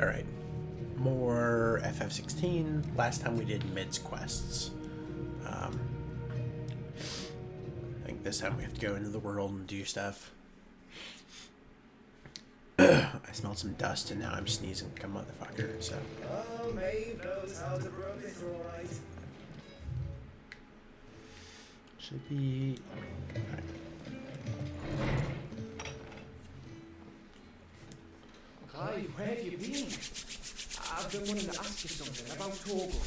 Alright. More FF16. Last time we did Mid's quests. I think this time we have to go into the world and do stuff. I smelled some dust and now I'm sneezing like a motherfucker, so. Oh, Maeve knows how to brook it, alright. Should be. Alright. Clive, where have you been? I've been wanting to ask you something about Torgal.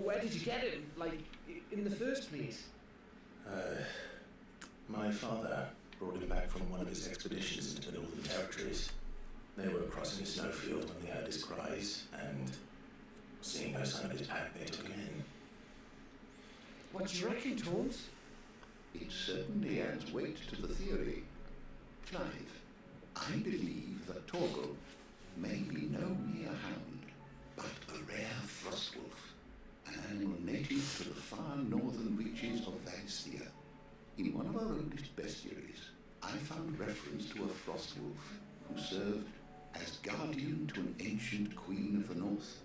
Where did you get him? Like, in the first place? My father brought him back from one of his expeditions into the Northern Territories. They were crossing a snowfield when they heard his cries, and seeing no sign of his pack, they took him in. What do you reckon, Tones? It certainly adds weight to the theory. Clive, I believe that Torgal may be no mere hound, but a rare frostwolf, an animal native to the far northern reaches of Valisthea. In one of our oldest bestiaries, I found reference to a frostwolf who served as guardian to an ancient queen of the north.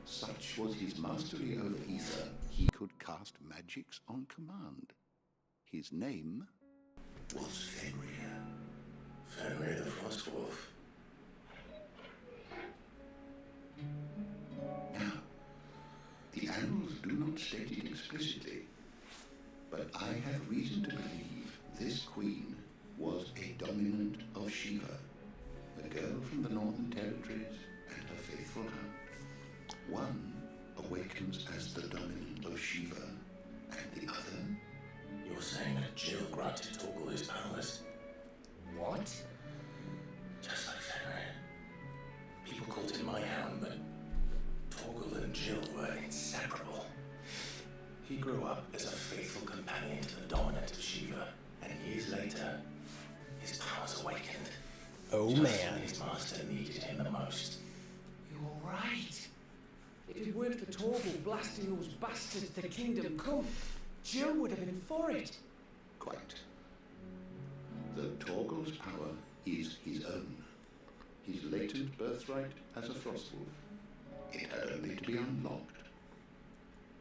Such was his mastery over ether, he could cast magics on command. His name was Fenrir. Fenrir the Frostwolf. Now, the annals do not state it explicitly, but I have reason to believe this queen was a dominant of Shiva, a girl from the Northern Territories and her faithful hound. One awakens as the dominant of Shiva, and the other... You're saying that Jill granted Torgal his powers? What? Just like Fenrir. People called him my hound, but Torgal and Jill were inseparable. He grew up as a faithful companion to the dominant of Shiva, and years later, his powers awakened. Oh just man. when his master needed him the most. You're right. If it weren't for Torgal blasting those bastards to Kingdom Come, Jill would have been for it. Quite. Though Torgal's power is his own, his latent birthright as a frostwolf, it had only to be unlocked.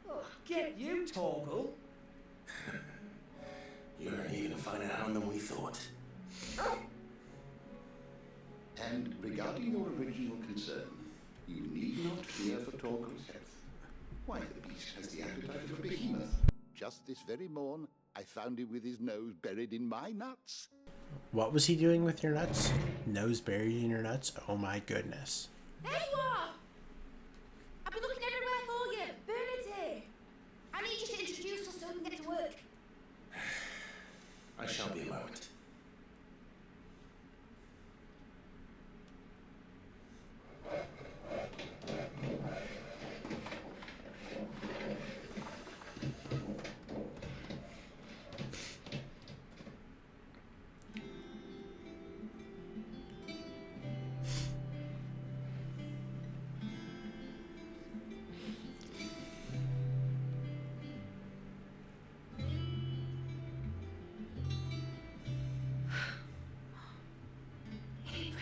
Oh, get you, Torgal. You're an even finer hound than we thought. And regarding your original concern, you need not fear for Torgal's health. Why, the beast has the appetite of a behemoth. Just this very morn, I found him with his nose buried in my nuts. What was he doing with your nuts? Nose buried in your nuts? Oh my goodness. There you are! I've been looking everywhere for you. Bernard's here. I need you to introduce us so we can get to work. I shall be a moment.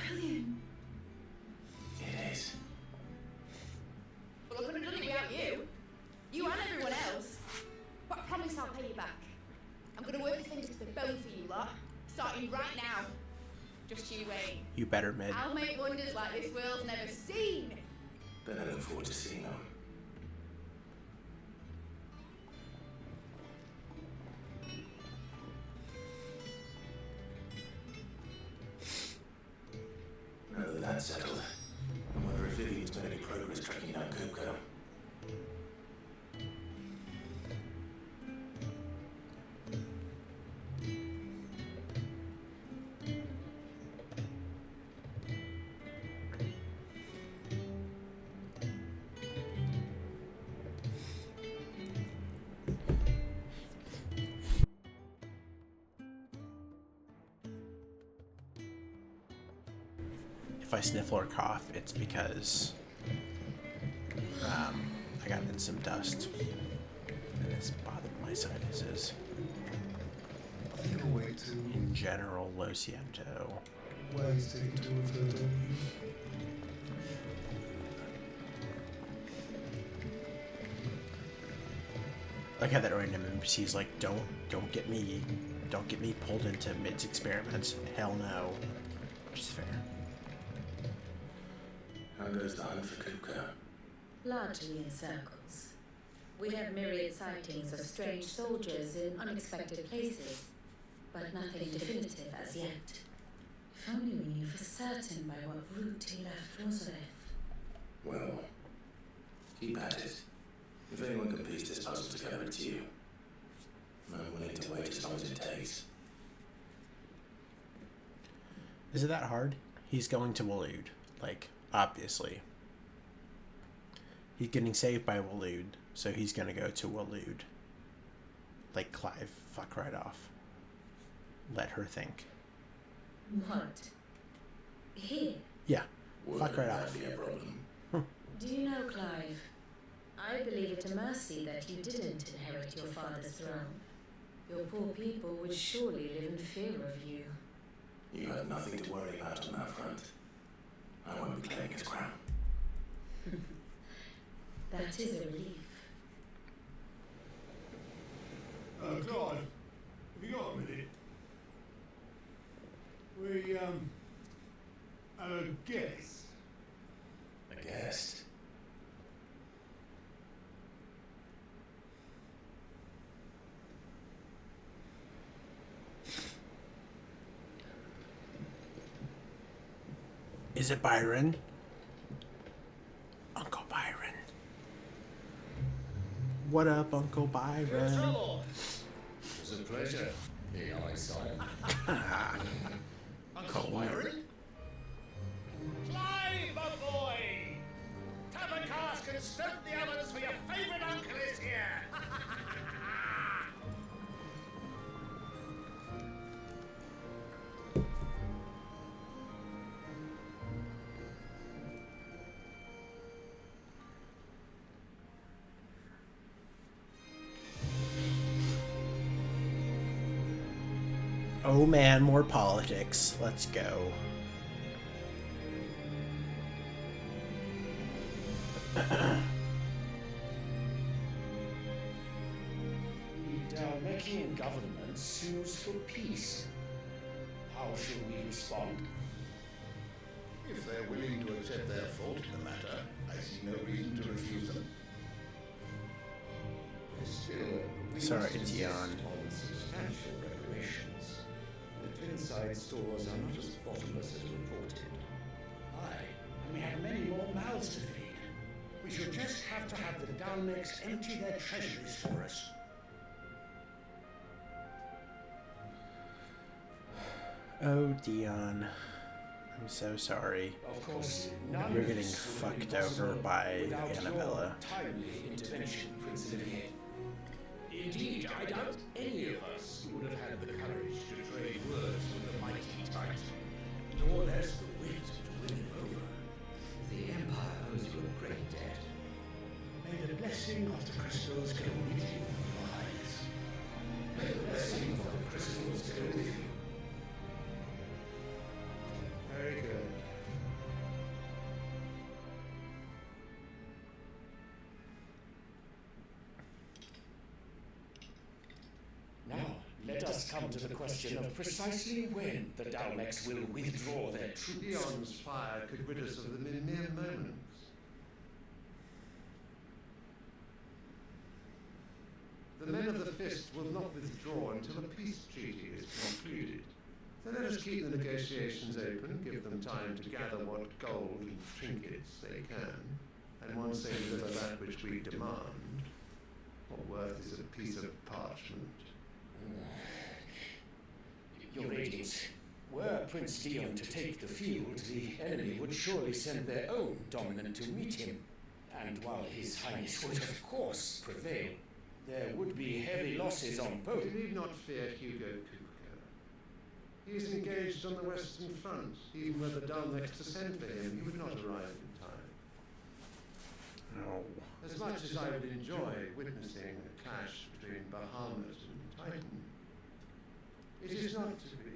Brilliant. It is. Well, I couldn't have done it without you. You and everyone else. But I promise I'll pay you back. I'm going to work this thing to the bone for you lot. Starting right now. Just you wait. You better, Mid. I'll make wonders like this world's never seen. Then I look forward to seeing them. Now that that's settled, I wonder if Vivian's made any progress tracking down Kupko. If I sniffle or cough, it's because I got in some dust and it's bothered my sinuses. Feel way too. In general, Lo Siento. ways taken to refer to you. Like how that random NPC's like, don't get me pulled into Mid's experiments. Hell no. Which is fair. How goes the hunt for Kuka? Largely in circles. We have myriad sightings of strange soldiers in unexpected places, but nothing definitive as yet. If only we knew for certain by what route he left Rosalith. Well, keep at it. If anyone can piece this puzzle together, it's you. I'm willing to wait as long as it takes. Is it that hard? He's going to Waloed. Like, obviously. He's getting saved by Waloed, so he's gonna go to Waloed. Like Clive, fuck right off. Let her think. What? Here? Yeah, Would fuck right that off. be a problem? Do you know, Clive? I believe it a mercy that you didn't inherit your father's throne. Your poor people would surely live in fear of you. You have nothing to worry about on that front. I won't be claiming his crown. That is a relief. Clive, have you got a minute? We, have a guest. A guest? Is it Byron? Uncle Byron. What up, Uncle Byron? It was a pleasure, Eli Sire. Uncle Byron? Clive, my boy! Tap a cask and stoke the ovens for your favourite uncle is here! Oh man, more politics. Let's go. The Dalmekian government sues for peace. How should we respond? If they're willing to accept their fault in the matter, I see no reason to refuse them. Still, we Sorry, must insist Dion. on substantial reparations. The Twinside stores are not as bottomless as reported. Aye, and we have many more mouths to feed. We should just have to have the Dalmeks empty their treasuries for us. Oh, Dion. I'm so sorry. Of course, none You're of getting this would be fucked over possible by without Annabella. your timely intervention, Prince Olivier. Indeed, I doubt any of us would have had the courage to trade words with the mighty Titan, nor less the wit to win him over. The Empire owes you a great debt. May the blessing of the crystals go with you, Your Highness. May the blessing of the crystals go with you. Very good. Now, let us come to the question of precisely when the Dalmeks will withdraw their troops. Dion's fire could rid us of them in mere moments. The men of the Fist will not withdraw until a peace treaty is concluded. So let us keep the negotiations open, give them time to gather what gold and trinkets they can, and once they deliver that which we demand, what worth is a piece of parchment? Your Radiance, were Prince Dion to take the field, the enemy would surely send their own dominant to meet him. And while His Highness would of course prevail, there would be heavy losses on both. You need not fear Hugo Kupka. He is engaged on the Western Front. Even were the Dalmeks to send for him, he would not arrive in time. No. As much as I would enjoy witnessing a clash between Bahamut and Titan, it is not to be.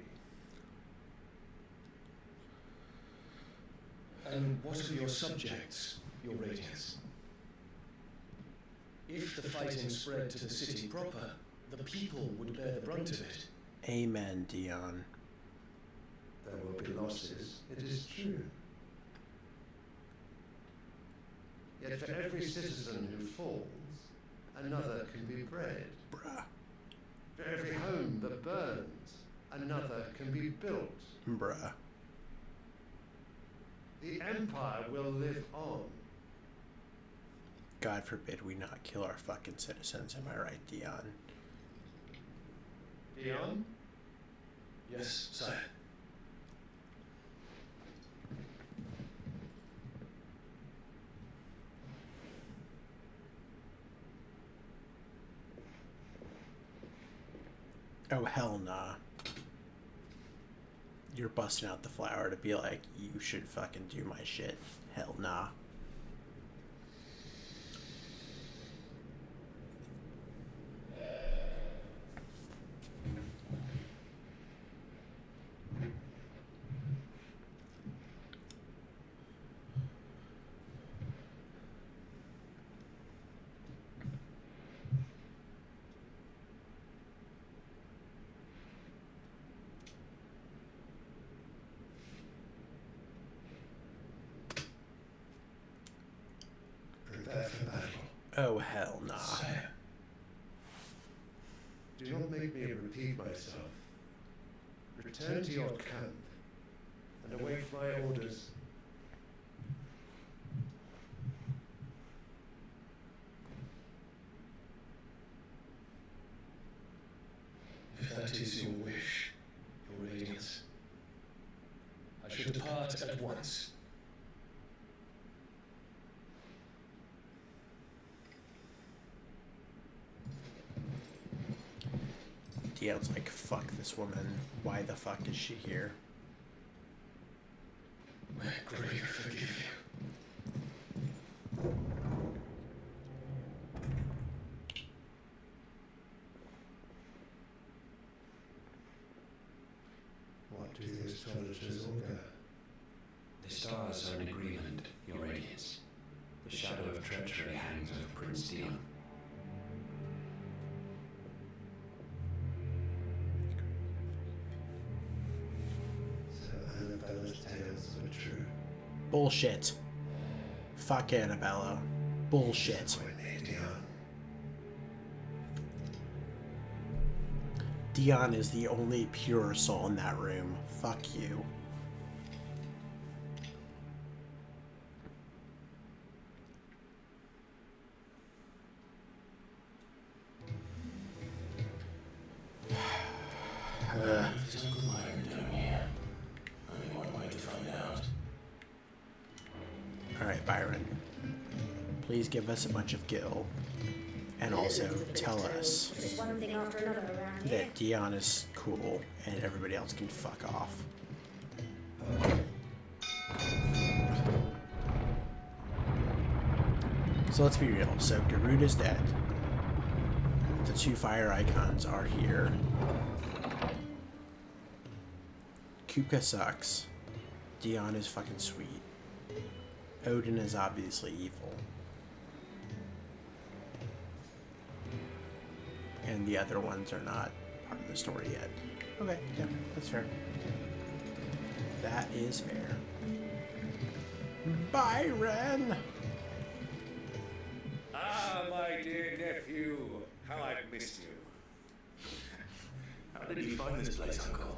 And what of your subjects, your Radiance? If the fighting spread to the city proper, the people would bear the brunt of it. Amen, Dion. There will be losses, it is true. Yet for every citizen who falls, another can be bred. Bruh. For every home that burns, another can be built. Bruh. The Empire will live on. God forbid we not kill our fucking citizens, am I right, Dion? Dion? Yes, sire. Oh, hell nah. You're busting out the flower to be like, you should fucking do my shit. Hell nah. Prepare for battle. Oh, hell nah. Sire. Do not make me repeat myself. Return to your camp and await my orders. If that is your wish, your Radiance, I should depart at once. Dion's like, fuck this woman. Why the fuck is she here? May Gregor forgive you. What do the astrologers augur? The stars are in agreement, Your Radiance. The shadow of treachery hangs over Prince Dion. So Annabella's tales were true. Bullshit. Fuck Annabella. Bullshit. Disappoint me, Dion. Dion is the only pure soul in that room. Fuck you. There's Uncle Myron down here. Only one way to find out. Alright, Byron. Please give us a bunch of Gil. And also tell us Just one thing after another around here. that Dion is cool and everybody else can fuck off. So let's be real. So Garuda's dead. The two fire icons are here. Kupka sucks. Dion is fucking sweet. Odin is obviously evil. And the other ones are not part of the story yet. Okay, yeah, that's fair. That is fair. Byron! Ah, my dear nephew, how I've missed you. How did you find this place, Uncle?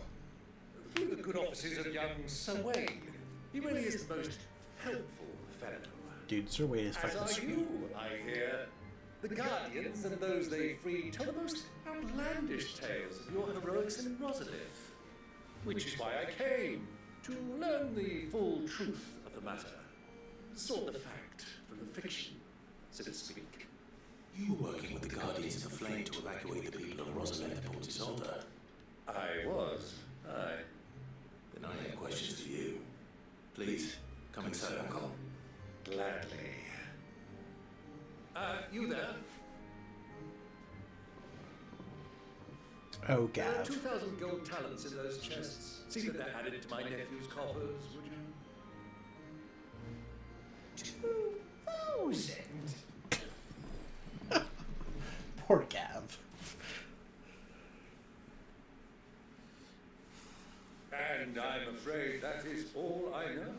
Through the good offices of young Sir Wayne. He really is the most helpful fellow. Dude, Sir Wade is As fucking are sweet. you, I hear. The Guardians and those they freed tell the most outlandish tales of your heroics in Rosalith. Which is why I came, to learn the full truth of the matter. Sort the fact from the fiction, so to speak. You were working with the Guardians of the Flame to evacuate the people of Rosalind and Port Isolde. I was, aye. Then I have questions for you. Please, come inside, Uncle. Gladly. You there? Oh, There are Gav. 2,000 gold talents in those chests. See that they're added to my nephew's coffers, would you? 2,000? Poor Gav. And I'm afraid that is all I know.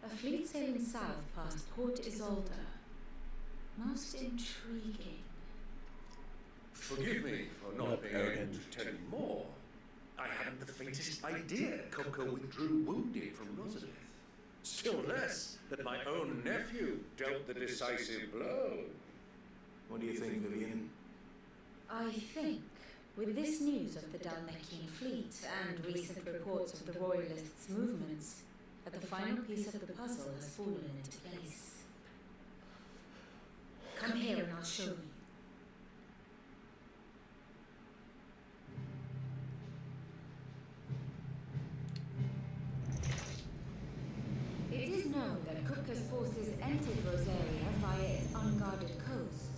A fleet sailing south past Port Isolde. Most intriguing. Forgive me for not being able to tell you more. I hadn't the faintest idea Coco withdrew wounded from Rosalith. Still less that my own nephew dealt the decisive blow. What do you think, Vivian? I think, with this news of the Dalmekian fleet and recent reports of the Royalists' movements, that the final piece of the puzzle has fallen into place. Come here and I'll show you. It is known that Kupka's forces entered Rosaria via its unguarded coast.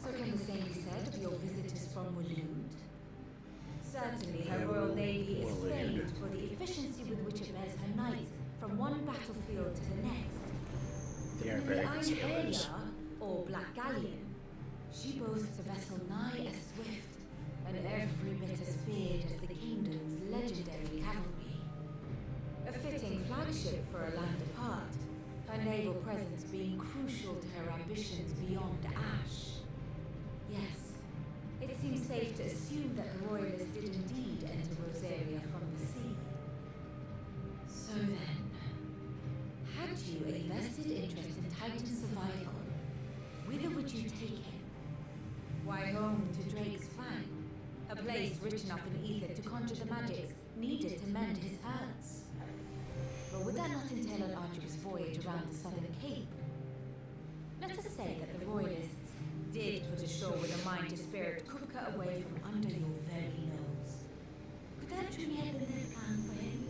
So can the same be said of your visitors from Waloed? Certainly her Royal Navy is famed for the efficiency with which it bears her knights from one battlefield to the next. They are In very the good sailors. Aelia, or Black Galleon, she boasts a vessel nigh as swift and every bit as feared as the kingdom's legendary cavalry. A fitting flagship for a land apart, her naval presence being crucial to her ambitions beyond Ash. Yes, it seems safe to assume that the Royalists did indeed enter Rosaria from the sea. So then, had you a vested interest in Titan's survival, whither would you take him? Why, home to Drake's Fang, a place rich enough in ether to conjure the magics needed to mend his hurts. But would that not entail an arduous voyage around the southern cape? Let us say that the Royalists did put ashore with a mind to spirit Kupka away from under your very nose. Could that truly have been their plan for him?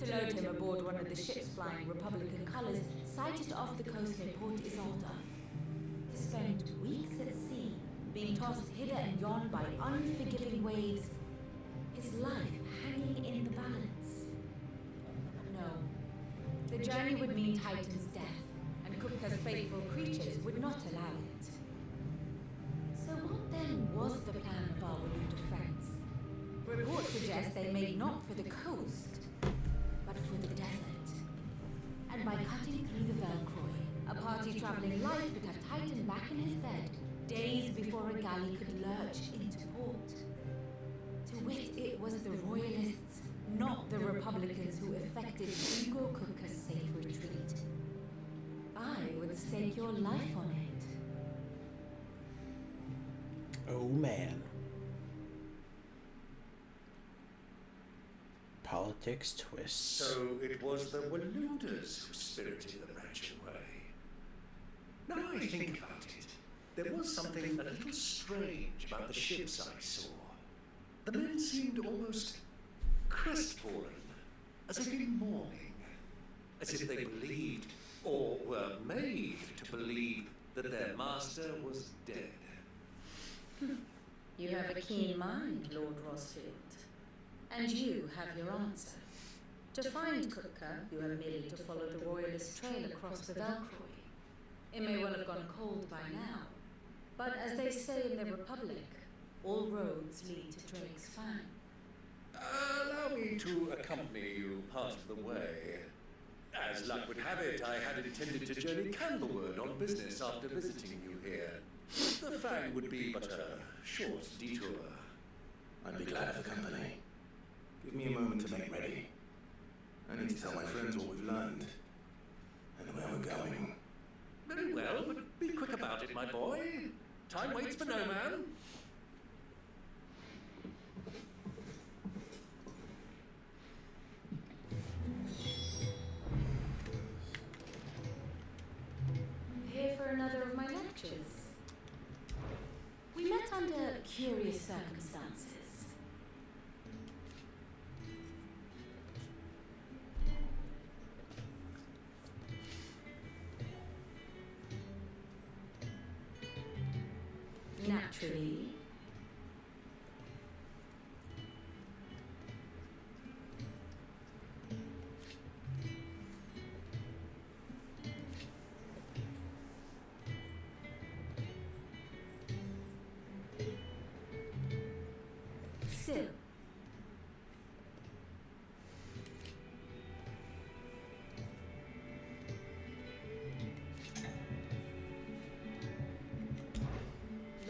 To load him aboard one of the ships flying Republican colours sighted off the coast near Port Isolde. To spend weeks at sea, being tossed hither and yon by unforgiving waves, his life hanging in the balance. No, the journey would mean Titan's death, and Kupka's faithful creatures would not allow it. So what then was the plan of our Waloed friends? Reports suggest they made not for the coast, but for the desert. And by cutting through the Velcroy, a party traveling light would have Titan back in his bed days before a galley could lurch into port. To wit, it was the Royalists, not the Republicans, who effected Hugo Kupka's safe retreat. I would stake your life on it. Oh man. Politics twists. So it was the Waloeders who spirited the wretch away. Now I think about it, there was something a little strange about the ships I saw. The men seemed almost crestfallen, as if in mourning, as if they believed, or were made to believe, that their master was dead. You have a keen mind, Lord Rosfield. And you have your answer. To find Kupka, you have merely to follow the Royalist trail across the Velcroy. It may well have gone cold by now, but as they say in the Republic, all roads lead to Drake's Fang. Allow me to accompany you part of the way. As luck would have it, I had intended to journey Candlewood on business after visiting you here. The Fang would be but a short detour. I'd be glad of the company. Give me a moment to make ready. I need to tell my friends what we've learned and where we're going. Very well, but be quick about it, my boy. Time waits for no man. Here for another of my lectures. We met under curious circumstances. Naturally, still.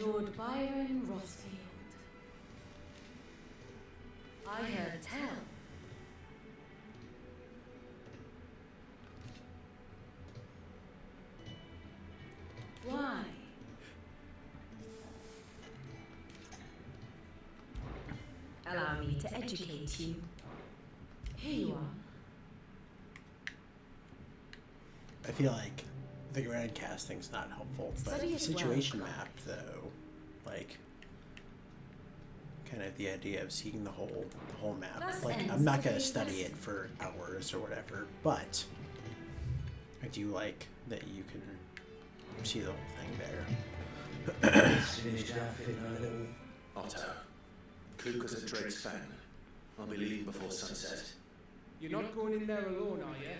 Lord Byron Rothfield. I heard tell. Why? Allow me to educate you. Here you are. I feel like the grand casting's not helpful, but Study the it situation well. map, though, like, kind of the idea of seeing the whole map. Thus Like, ends I'm not the gonna day's study it lesson. for hours or whatever, but I do like that you can see the whole thing there. Finished outfitting our little... Otto, Kluka's at Drake's Fang. I'll be leaving before sunset. You're not going in there alone, are you?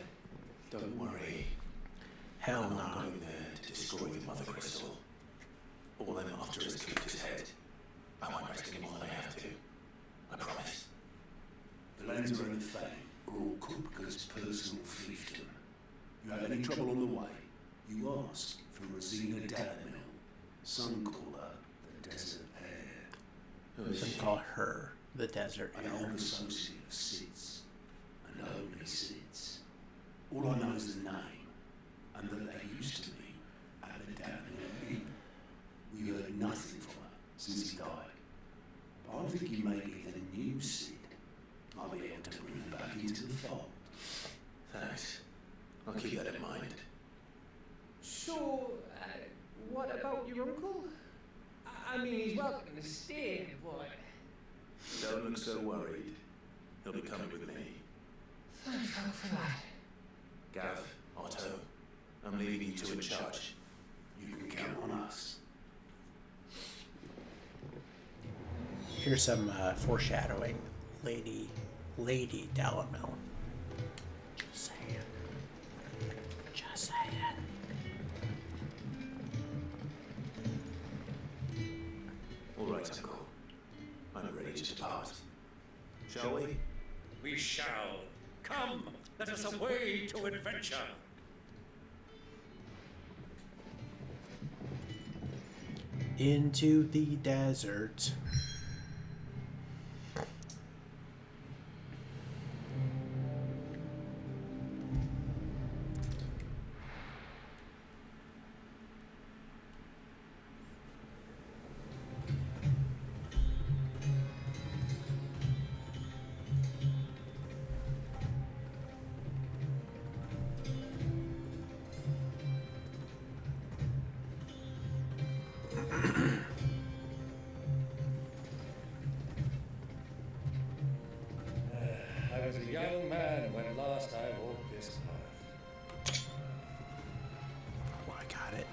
Don't worry. Hell I'm no. not going there to destroy the Mother Crystal. All I'm after is Kluka's head. I won't risk any more than I have to. I promise. The Lancer and the Fang are all Kupka's personal fiefdom. You have any trouble on the way, you ask for Rosina Dalamil, Suncaller, the Desert Hare. Who is Some she? call her the Desert An Hare. old associate of Sid's, and only Sid's. All I know is the name, and that they used to be at the Dalamil Inn. We heard nothing from her since he died. But I'm thinking maybe the new Sid might be able to bring her back into the fold. Thanks. I'll keep that in mind. So, what about your uncle? I mean, he's welcome to stay, but... Don't look so worried. He'll be coming with me. Thank God for that. Gav, Otto, I'm leaving you two in charge. You can count on us. Here's some foreshadowing. Lady Dalamil. Just saying. Just saying. All right, Uncle. I'm ready to depart. Shall we? We shall. Come, let us away to adventure. Into the desert. I was a young man when last I walked this path. Oh, I got it.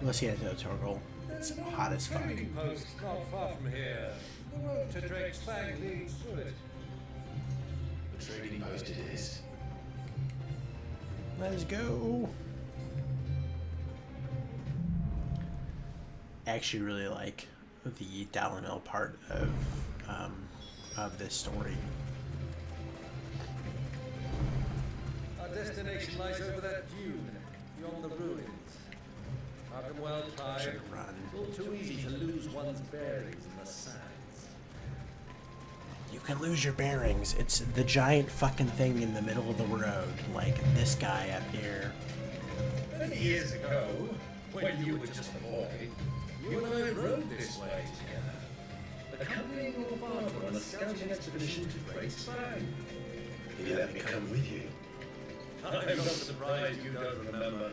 Let's get into the Torgal. It's hot as fuck. Trading post not far from here. The road to Drake's Fang leads through it. The trading post it is. Let's go. I actually really like the Dalamil part of this story. Our destination lies over that dune, beyond the ruins. Markham well tried. Should run. It's all too easy to lose one's bearings in the sands. You can lose your bearings. It's the giant fucking thing in the middle of the road, like this guy up here. Many years ago, when you were just a boy, you and I rode this way together, accompanying your father on a scouting expedition to Drake's Fang. He let me come with you. I'm not surprised you don't remember.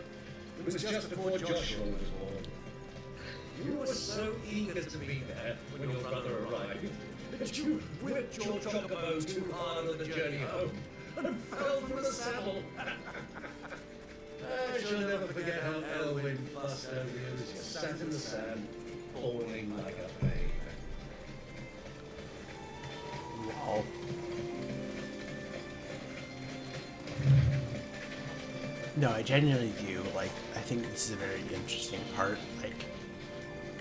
It was just before Joshua was born. You were so eager to be there when your brother arrived that you whipped your chocobo too hard on the journey home and fell from the saddle. I shall never forget how Elwyn fussed over you as you sat in the sand, bawling like a babe. Wow. No, I genuinely do. Like, I think this is a very interesting part. Like,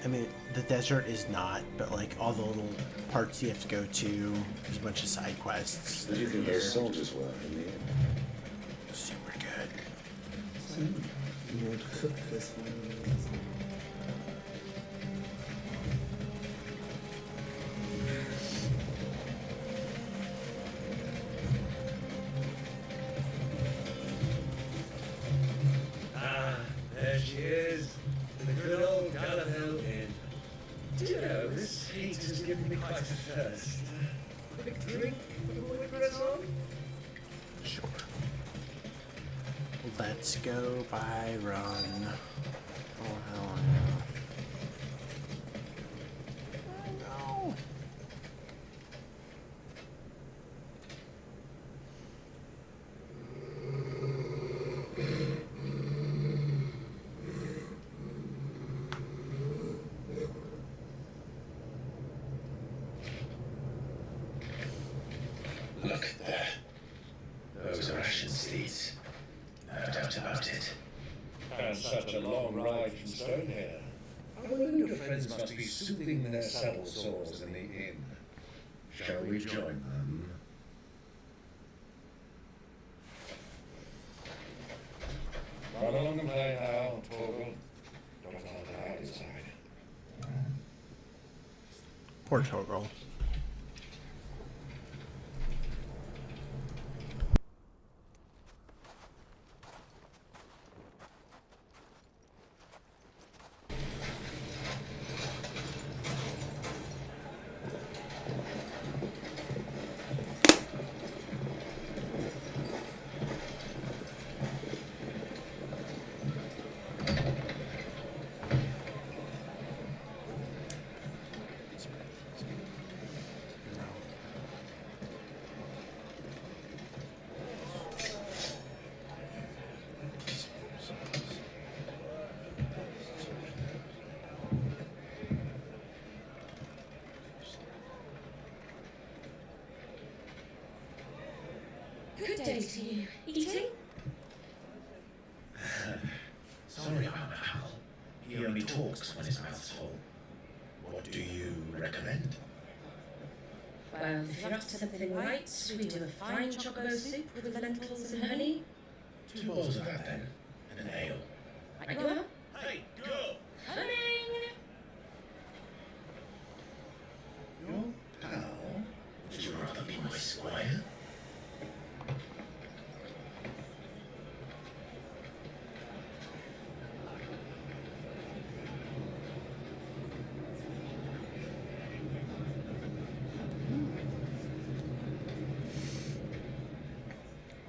I mean, the desert is not, but like all the little parts you have to go to, there's a bunch of side quests. What do you think those soldiers were in the end? Super good. You would cook this one. There she is, the good old Galahel Inn. Do you know, this heat has given me quite a thirst. Quick drink before we press on? Sure. Let's go Byron. Oh, hell no. Oh, no. Look there. Those are Ashen steeds. No doubt about it. And such a long ride from Stonehair. I wonder your friends must be soothing their saddle sores in the inn. Shall we join them? Run along and play now, Torgal. Don't let the hide inside. Poor Toggle. Good day to you. Eating? Sorry about Hal. He only talks when his mouth's full. What do you recommend? Well, if you're after something light, we do a fine chocobo soup with lentils and honey. 2 bowls of that then, and an ale. Right you are. Hey, go! Coming! Your pal? Would you rather be my squire?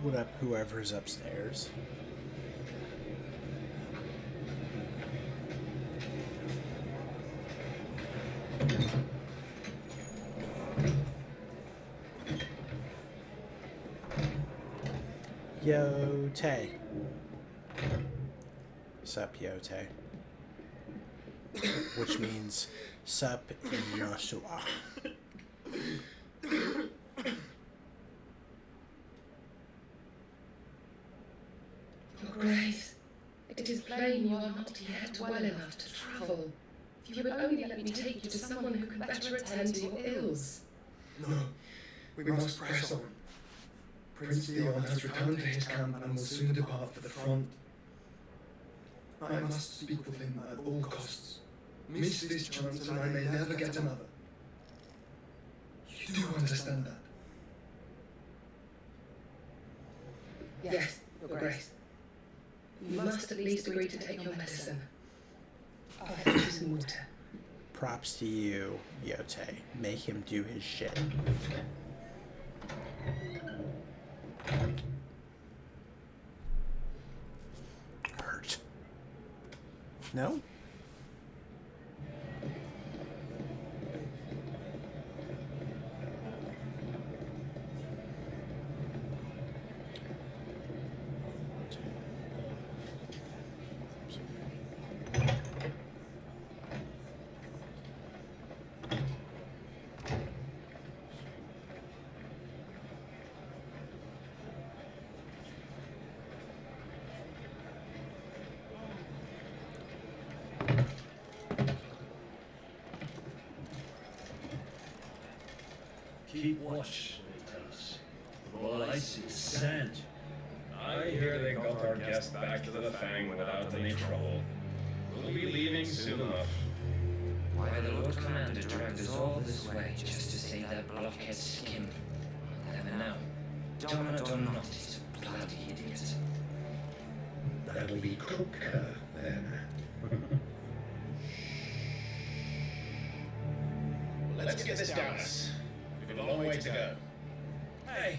What up, whoever's upstairs? Yote. Sup, Yote. Which means sup Joshua. Your Grace, it is plain you are not yet well enough to travel. If you would only let me take you to someone who can better attend to your ills. No, we must press on. Prince Theon has returned to his camp and will soon depart for the front. I must speak with him at all costs. Miss this chance and I may never get another. You do understand that? Yes, Your Grace. You must at least agree to take your medicine. I'll fetch you some water. Props to you, Yote. Make him do his shit. Hurt. No? Keep watch, they tell us. All I see is sand. I hear they got our guest back to the Fang without any trouble. We'll be leaving soon enough. Why the Lord Commander dragged us all this way just to save that blockhead Skim? I'll never know. Dominant or not, he's a bloody idiot. That'll be Croker, then. Let's get this down us. We've a long way to go. Hey,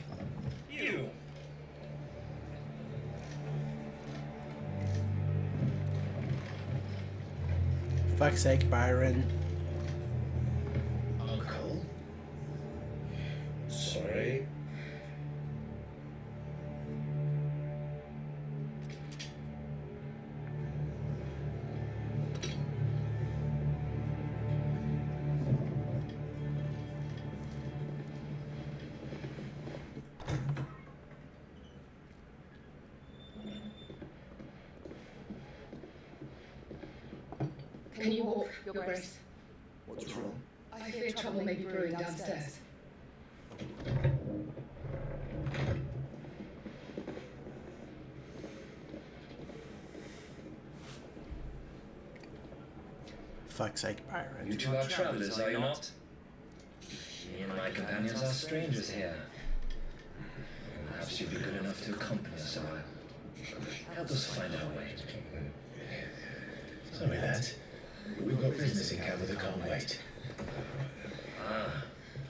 you! Fuck's sake, Byron. Uncle? Sorry. Can you walk, Your Grace? What's wrong? I fear trouble may be brewing downstairs. Fuck's sake, Byron. You two are travelers, are you not? Me and my companions are strangers here. Perhaps you'd be good enough to accompany us a while. Help us find our way. Sorry, lads. We've got business in camp that can't wait. Ah,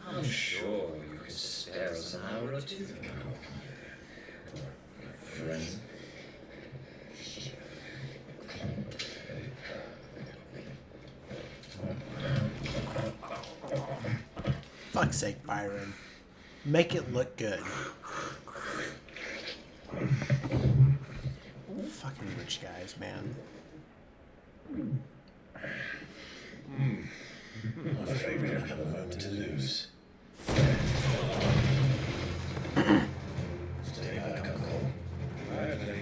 I'm sure you could spare us an hour or two. Friend. Fuck's sake, Byron. Make it look good. Fucking rich guys, man. I'm afraid we don't have a moment to lose. Stay back, Uncle. Quietly.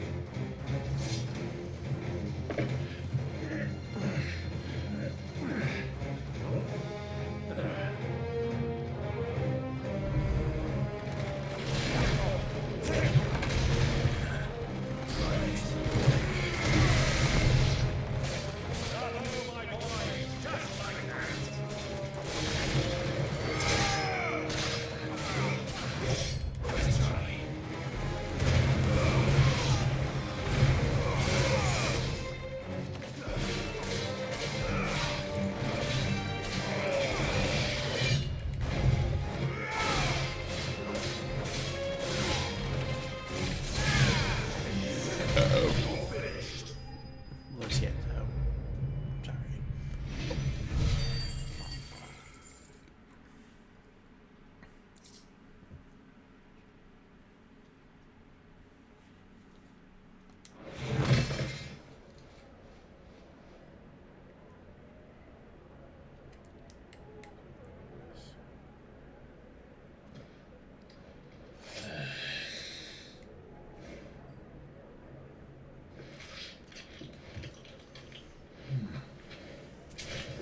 Luciano. Sorry.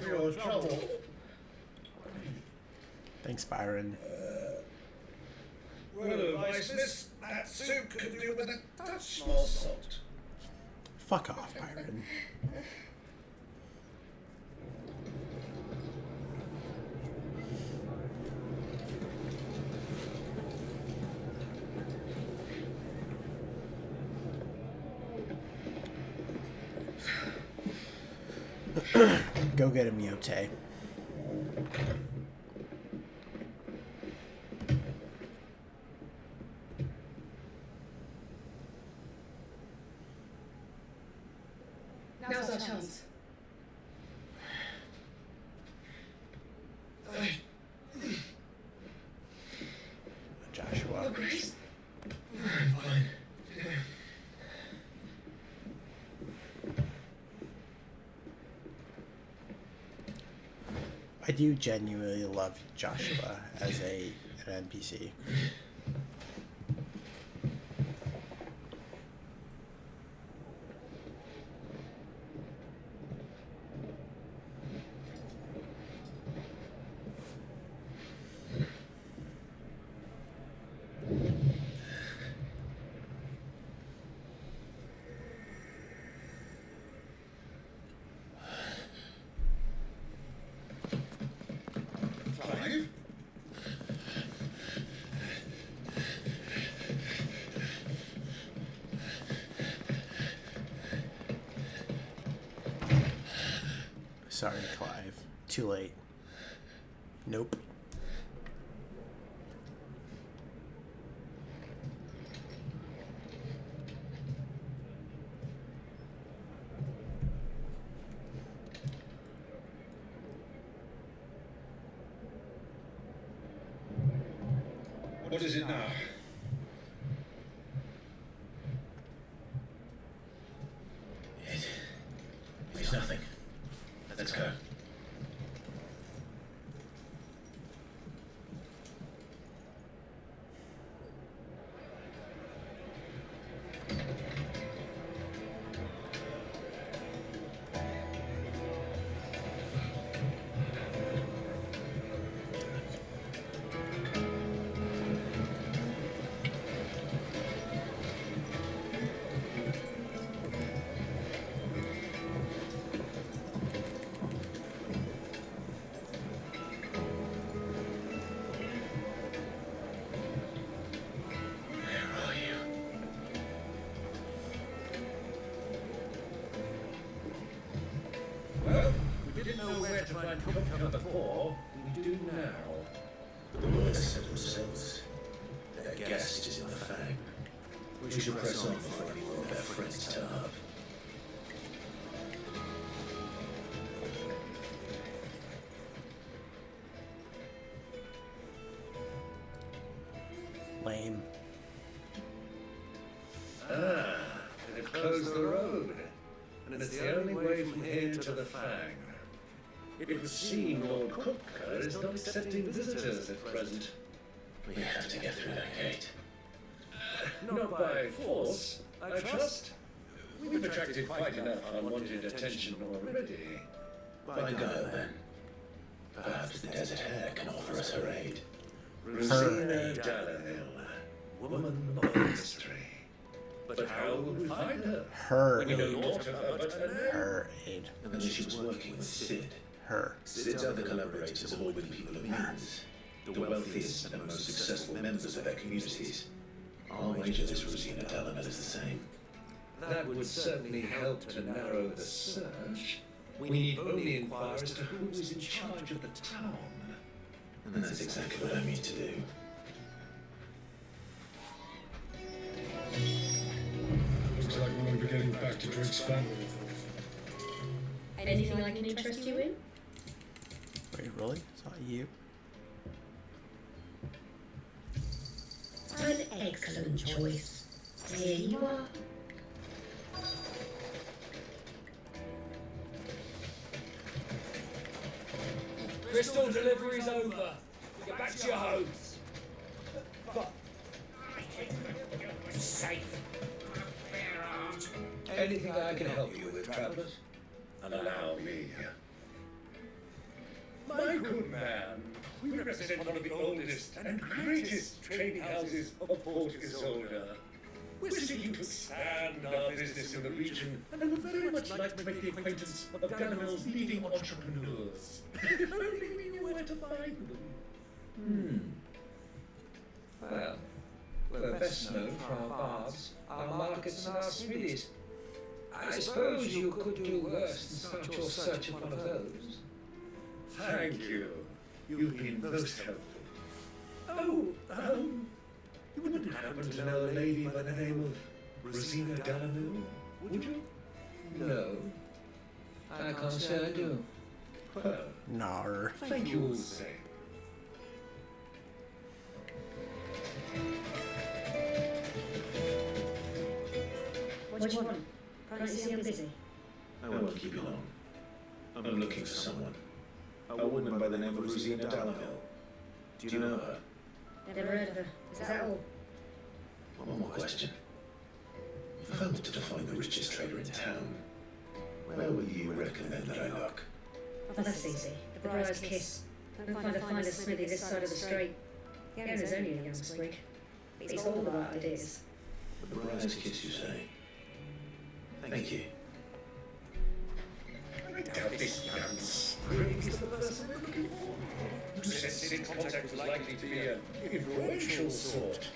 Your trouble. Thanks, Byron. Word of advice, miss. That soup could do with a touch more salt. Fuck off, Byron. Go get him, Yote. Now's our chance. Joshua. Your Grace? I'm fine. I do genuinely love Joshua as an NPC. late. Nope. What is it now? It's nothing. Let's go. We didn't know where to find cover before. We do now. The words said themselves. Their guest is in the Fang. We should press on before any more of their friends turn up. Lame. They've closed the road. And it's the only way from here to the Fang. It would seem Lord Crooker is not accepting visitors at present. We have to get through that gate. Not by force, I trust. We've attracted quite enough unwanted attention already. Why go then? Perhaps the Desert Hare can offer us her aid. Rosina Dallanil, woman of mystery. But how will we find her? Her We know aid. naught of her but her name. Her aid. And then she was working with Sid. Her. Sid's other collaborators have all been people of means. The wealthiest and most successful members of their communities. I'll wager this Rosina Dallanil is the same. That would certainly help to narrow the search. We need only inquire as to who is in charge of the town. And that's exactly what I mean to do. Looks like we'll be getting back to Drake's family. Anything I can interest you in? Wait, really? It's not you? An excellent choice. Here you are. Crystal delivery's over. Get back to your homes. But Safe. Anything I can help you with, travelers? Allow me. My good man, we represent one of the oldest and greatest trading houses of Port Isolde. We're seeking to expand our business in the region and would very much like to make the acquaintance of Dallanil's leading entrepreneurs. If only we knew where to find them. Well, we're best known for our bars, our markets, and our smithies. I suppose you could do worse than start your search of one of those. Thank you. You've been most helpful. Oh, you wouldn't happen to know a lady by the name of Rosina Dallanil, would you? No. I can't say I do. Well, Nar. thank you all the same. What do you want? Can't you see I'm busy? I won't keep you long. I'm looking for someone. A woman by the name of Rosina Dallanil. Do you know her? Never heard of her. Is that all? One more question. If I wanted to find the richest trader in town, where would you recommend that I look? Oh, that's easy. The Briar's Kiss. Don't find the finest smithy this side of the street. The owner's only a young sprig. He's got all the right ideas. The Briar's Kiss, you say? Thank you. I doubt this young sprig is the person we're looking for. You said Sid's contact was likely to be an influential sort.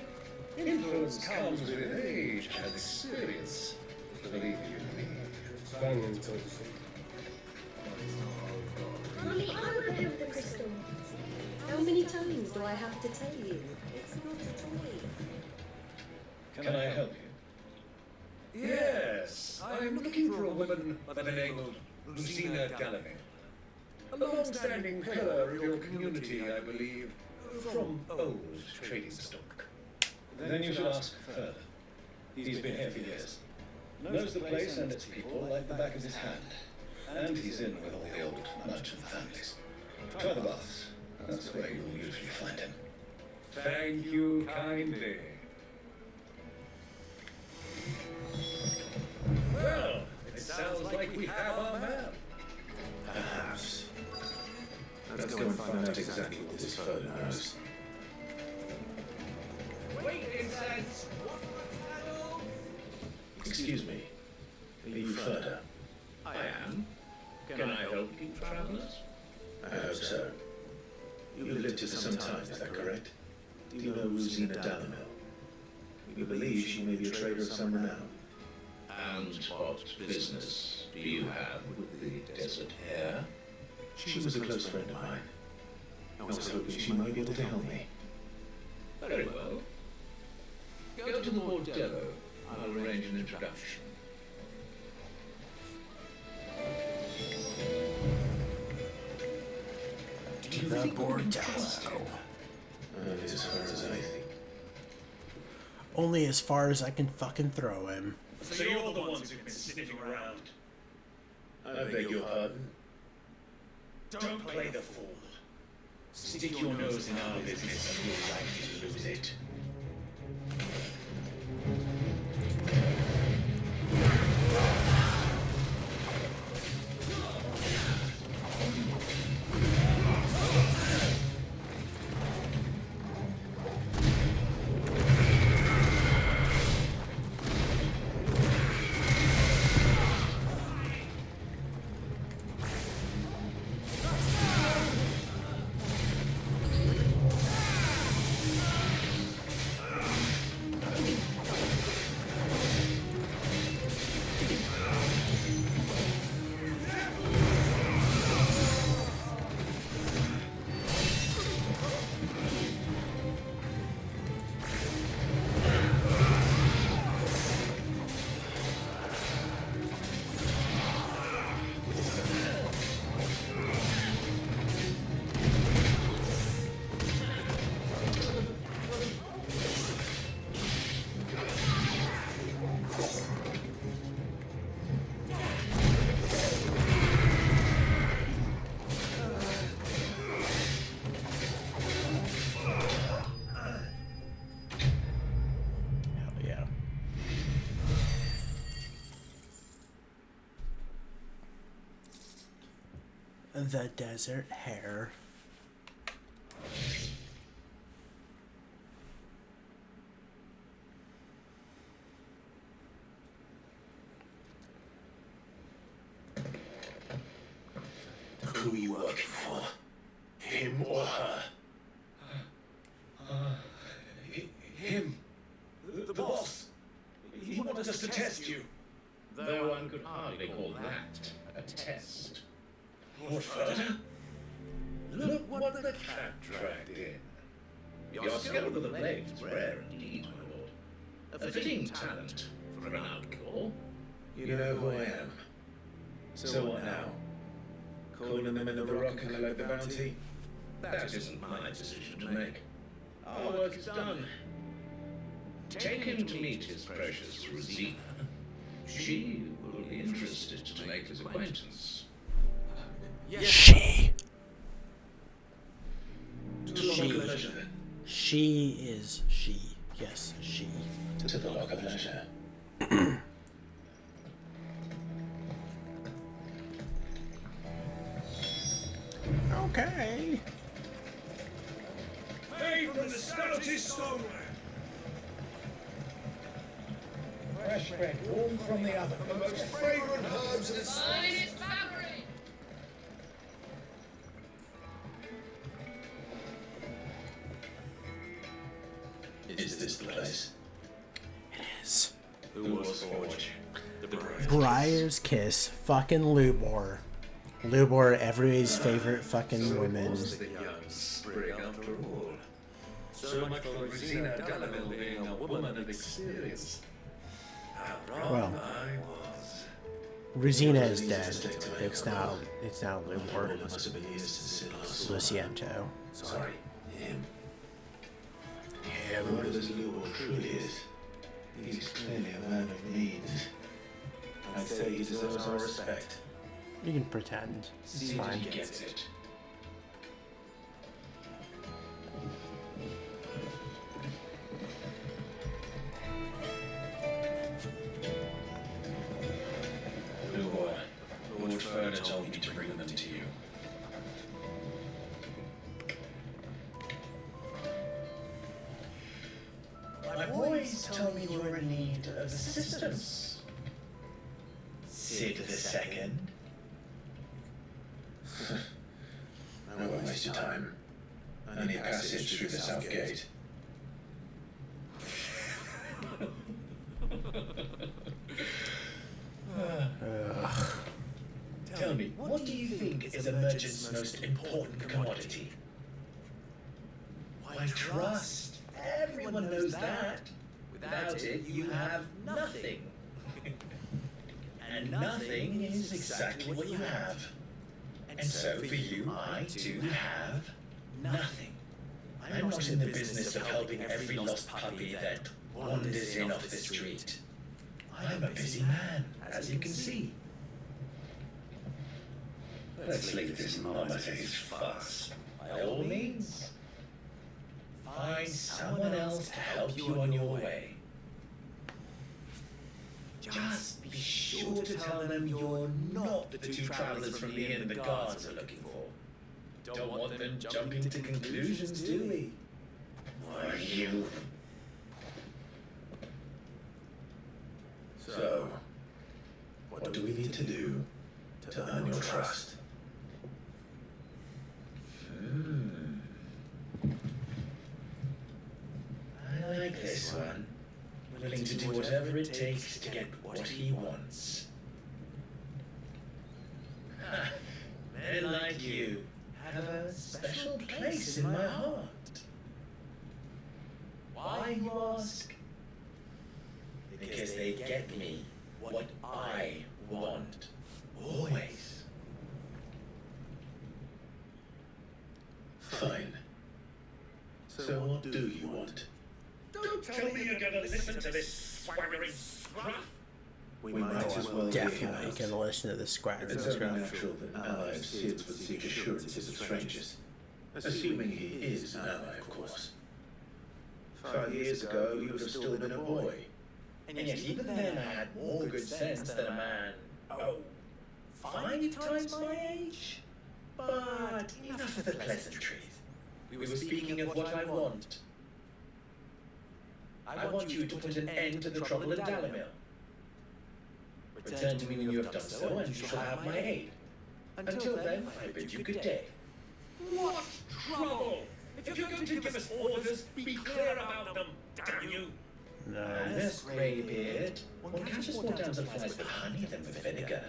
Influence comes with age and experience. Believe you me. Fang told us. Mummy, I want to play with the crystal. How many times do I have to tell you? It's not a toy. Can I help you? Yes, I'm looking for a woman by the name of Lucina Gallagher. A long-standing pillar of your community, I believe, from old trading stock. Then you should ask further. He's been here for years. Knows the place and its people like the back of his hand. And he's in with all the old merchant families. Try the baths. That's where you'll usually find him. Thank you kindly. Well, it sounds like we have our man. Perhaps. Let's go and find out exactly what this fellow knows. Wait, incense! Excuse me. Are you Furter? I am. Can I help you, travelers? I hope so. You've lived here for some time, is that correct? Do you know Rosina Dalamil? We believe she may be a trader of some renown. And what business do you have with the desert hare? She was a close friend of mine. I was hoping she might be able to help me. Very well. Go to the bordello. I'll arrange an introduction. The bordello. Only as far as I think. Only as far as I can fucking throw him. So you're the ones who've been sniffing around. I beg your pardon? Don't play the fool. Stick your nose in our business and you're likely to lose it. The desert hare. Who are you working for? Him or her? Him. The boss. He wanted us to test you. Though one could hardly call that a test. What further? Look what the cat dragged in. Your skill with the blade is rare indeed, my lord. A fitting talent for an outlaw. You know who I am. So what now? Calling them in the rock and collect the bounty? That isn't my decision to make. Our work is done. Take him to meet his precious Rosina. She will be interested to make his acquaintance. Yes. She is she. Yes, she. To the Log of Leisure. Okay. Made from the stoutest stoneware. Fresh bread, warm from the oven. The most fragrant herbs in its Finest fabric! Is this the place? It is. Who was Forge? The Briar's Kiss fucking Lubor. Lubor, everybody's favorite fucking So it woman. was the young sprig after all. So much for Rosina Delamil being a woman of experience. How wrong Well. I was. Rosina is dead. It's now Lubor. Must have been years since Luciento. Sorry, him. Whoever this Lubor truly is, he's clearly a man of means. I'd say he deserves our respect. You can pretend. It's See that fine. he gets it. Lord Ferda told me to bring them to you. My boys told me you were in need of assistance. Sid the Second. I won't waste your time. I need passage through the south gate. Tell me, what do you think is a merchant's most important commodity? Why, trust. Everyone knows that. Without it, you have nothing. And nothing is exactly what you have. And so for you, I too have nothing. I'm not in the business of helping every lost puppy that wanders in off the street. I'm a busy man, as you can see. Let's leave this mama to his fuss. By all means, find someone else to help you on your way. Just be sure to tell them you're not the two travelers from the inn the guards are looking for. Don't want them jumping to conclusions, do we? Why, you... So, what do we need to do to earn your trust? I like this one. Willing to do whatever it takes to get what he wants. Men like you have a special place in my heart. Why, you ask? Because they get me what I want. Always. Fine. So what do you want? Don't tell me you're gonna listen to this swaggering scruff. We might as well Definitely gonna listen to the squatter. It's only natural that an ally of Sid's would seek assurances of strangers. Assuming he is an ally, of course. 5 years ago, you would have still been a boy. And yet even then I had more good sense than a man, 5 times my age? But enough of the pleasantries. We were speaking of what I want. I want you to put an end to the trouble at Dalamir. Return to me when you have done so, and you shall have my aid. Until then, I bid you good day. What trouble? If you're going to give us orders, be clear about them, damn you! No. This greybeard, one catches more damselflies with honey than with vinegar.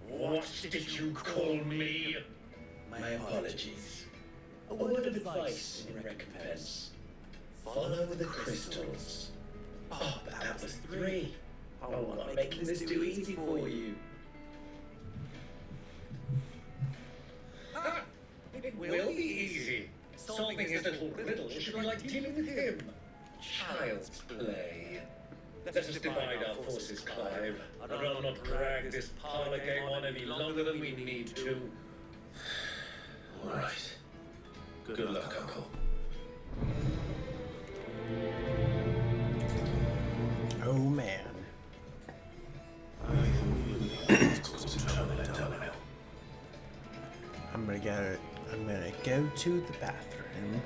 What did you call me? My apologies. A word of advice in recompense. Follow the crystals. Oh, but that was 3. Oh, I'm not making this too easy for you. It will be easy. Solving his little riddle should be like dealing with him. Child's play. Let us divide our forces, Clive. I'd rather not drag this parlor game on any longer than we need to. All right. Good luck, Uncle. Oh man. I'm gonna go to the bathroom.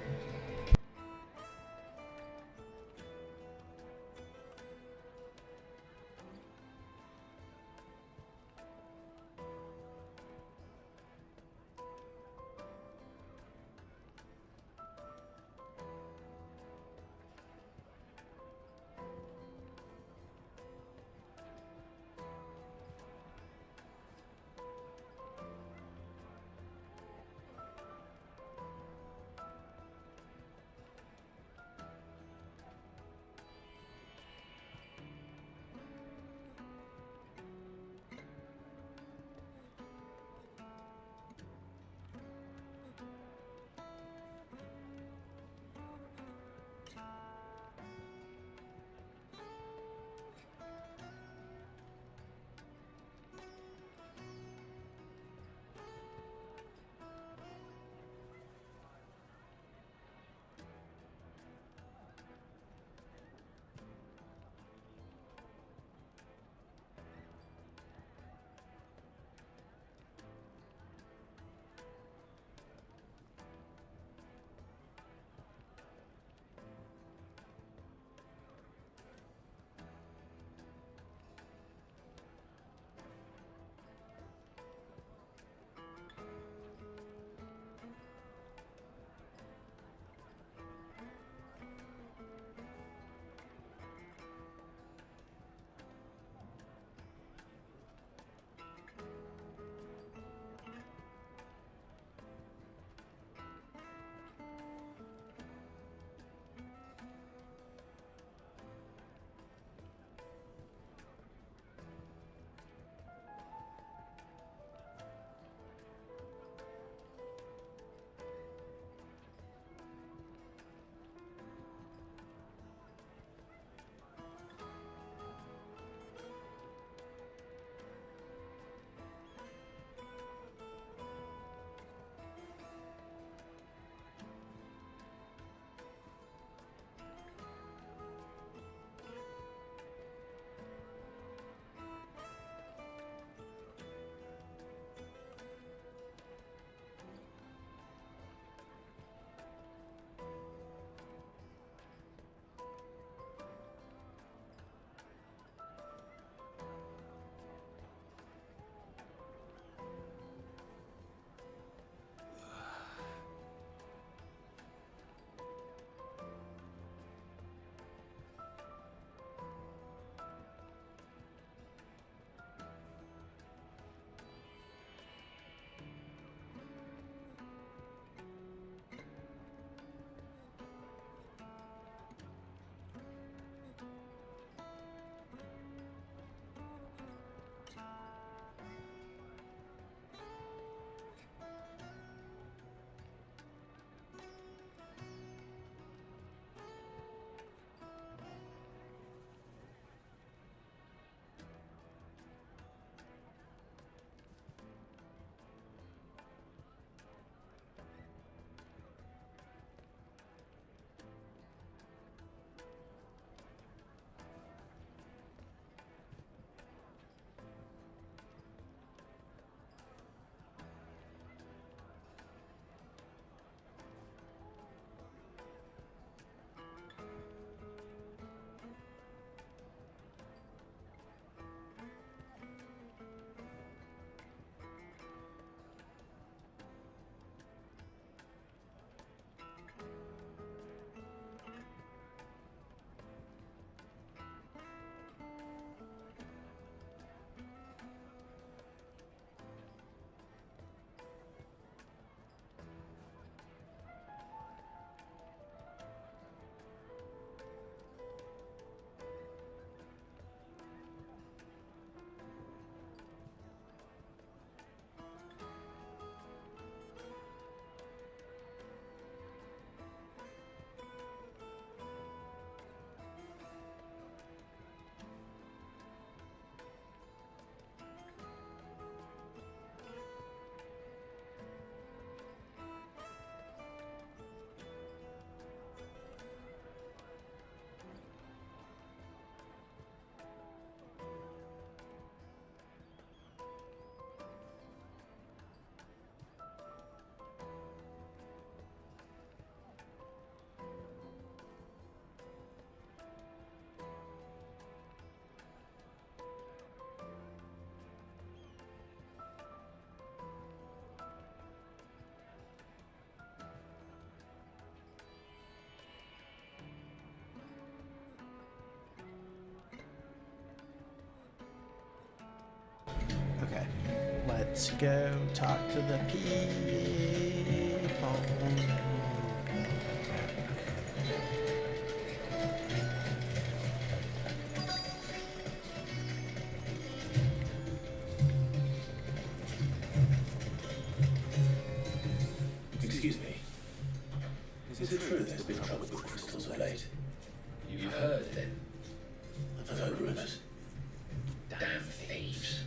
Let's go talk to the people. Excuse me. Is it true there's been trouble with crystals of late? You've heard it? I've heard rumors. Damn thieves.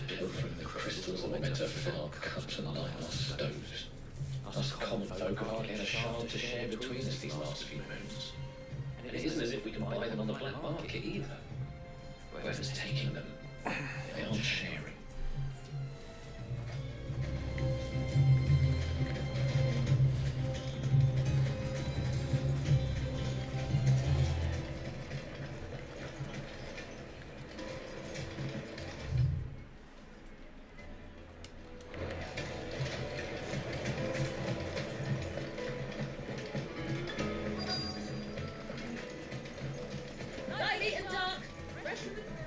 Pilfering the crystals that were meant to fill cups and light our stoves. Us common folk have hardly had a shard to share between us these last few moons. And it isn't as if we can buy them on the black market either. Whoever's taking them, they aren't sharing.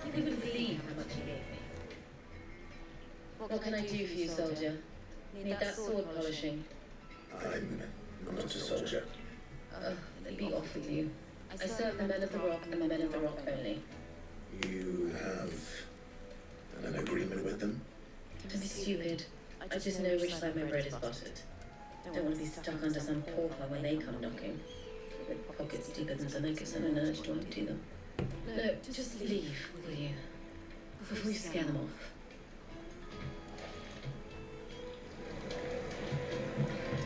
You wouldn't believe how much he gave me. What can I do for you, soldier? Need that sword polishing? I'm not a soldier. Let me off with you. I serve the men of the rock and the men of the rock only. You have an agreement with them? Don't be stupid. I just know which side my bread is buttered. Don't want to be stuck under some pauper when they come knocking. With pockets deeper than Zemeckis and an urge to empty them. No, just leave, will you? Before you scare them off.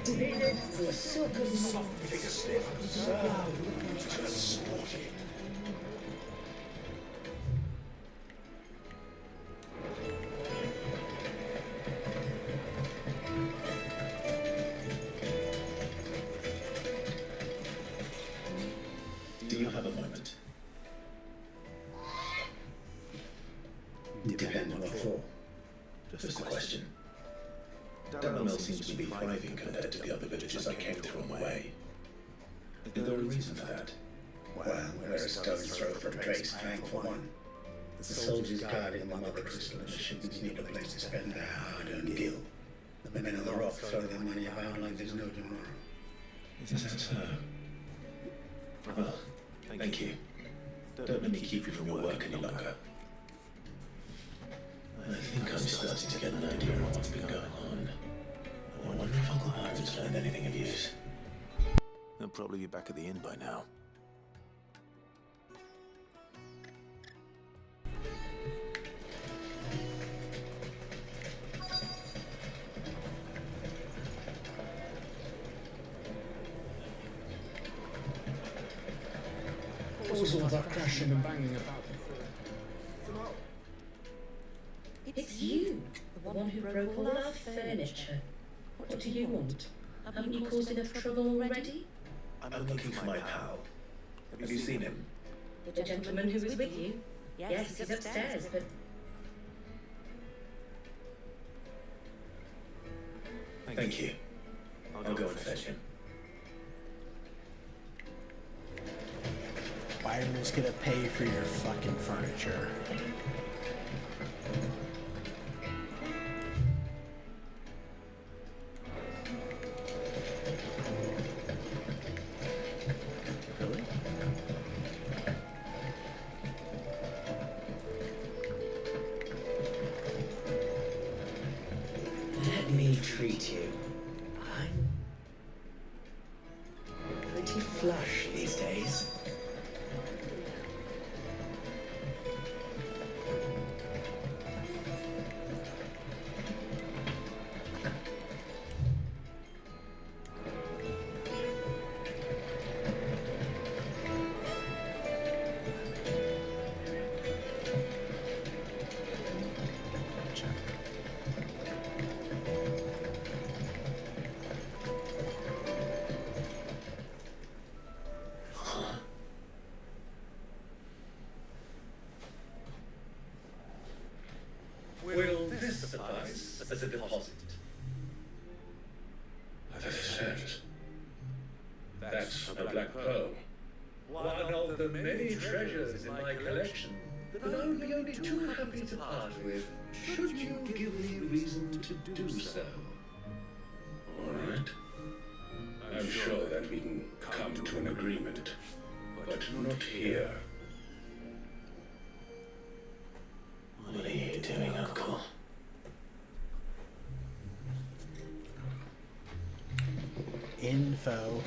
David for a silken soft sniff, served to sporty. Do you have a moment? Depends on what for. Just a question. Darrell Mill seems to be thriving compared to the other villages I came through on the way. Is there a reason for that? Well, we're a stone's throw from Drake's Fang for one. The soldiers guarding the Mother Crystal missions need a place to spend their hard-earned gil. The men of the rock throw their money about like there's no tomorrow. Is that so? Well, thank you. Don't let me keep you from your work any longer. I think I'm starting to get an idea of what's been going on. I wonder if Uncle Harry's learned anything of use. They'll probably be back at the inn by now. What was all that crashing and banging about? It's you, the one who broke all our furniture. What do you want? Haven't you caused enough trouble already? I'm looking for my pal. Have you seen him? The gentleman who was with you? Yes, he's upstairs, but... Thank you. I'll go and fetch him. Byron is gonna pay for your fucking furniture. Really? Let me treat you. I'm pretty flush these days. Will this suffice as a deposit? That is sense. That's from the Black Pearl. One of the many treasures in my collection. that I would be only too happy to part with, should you give me reason to do so. All right. I'm sure that we can come to an agreement, but not here. What are you doing, Uncle? Info.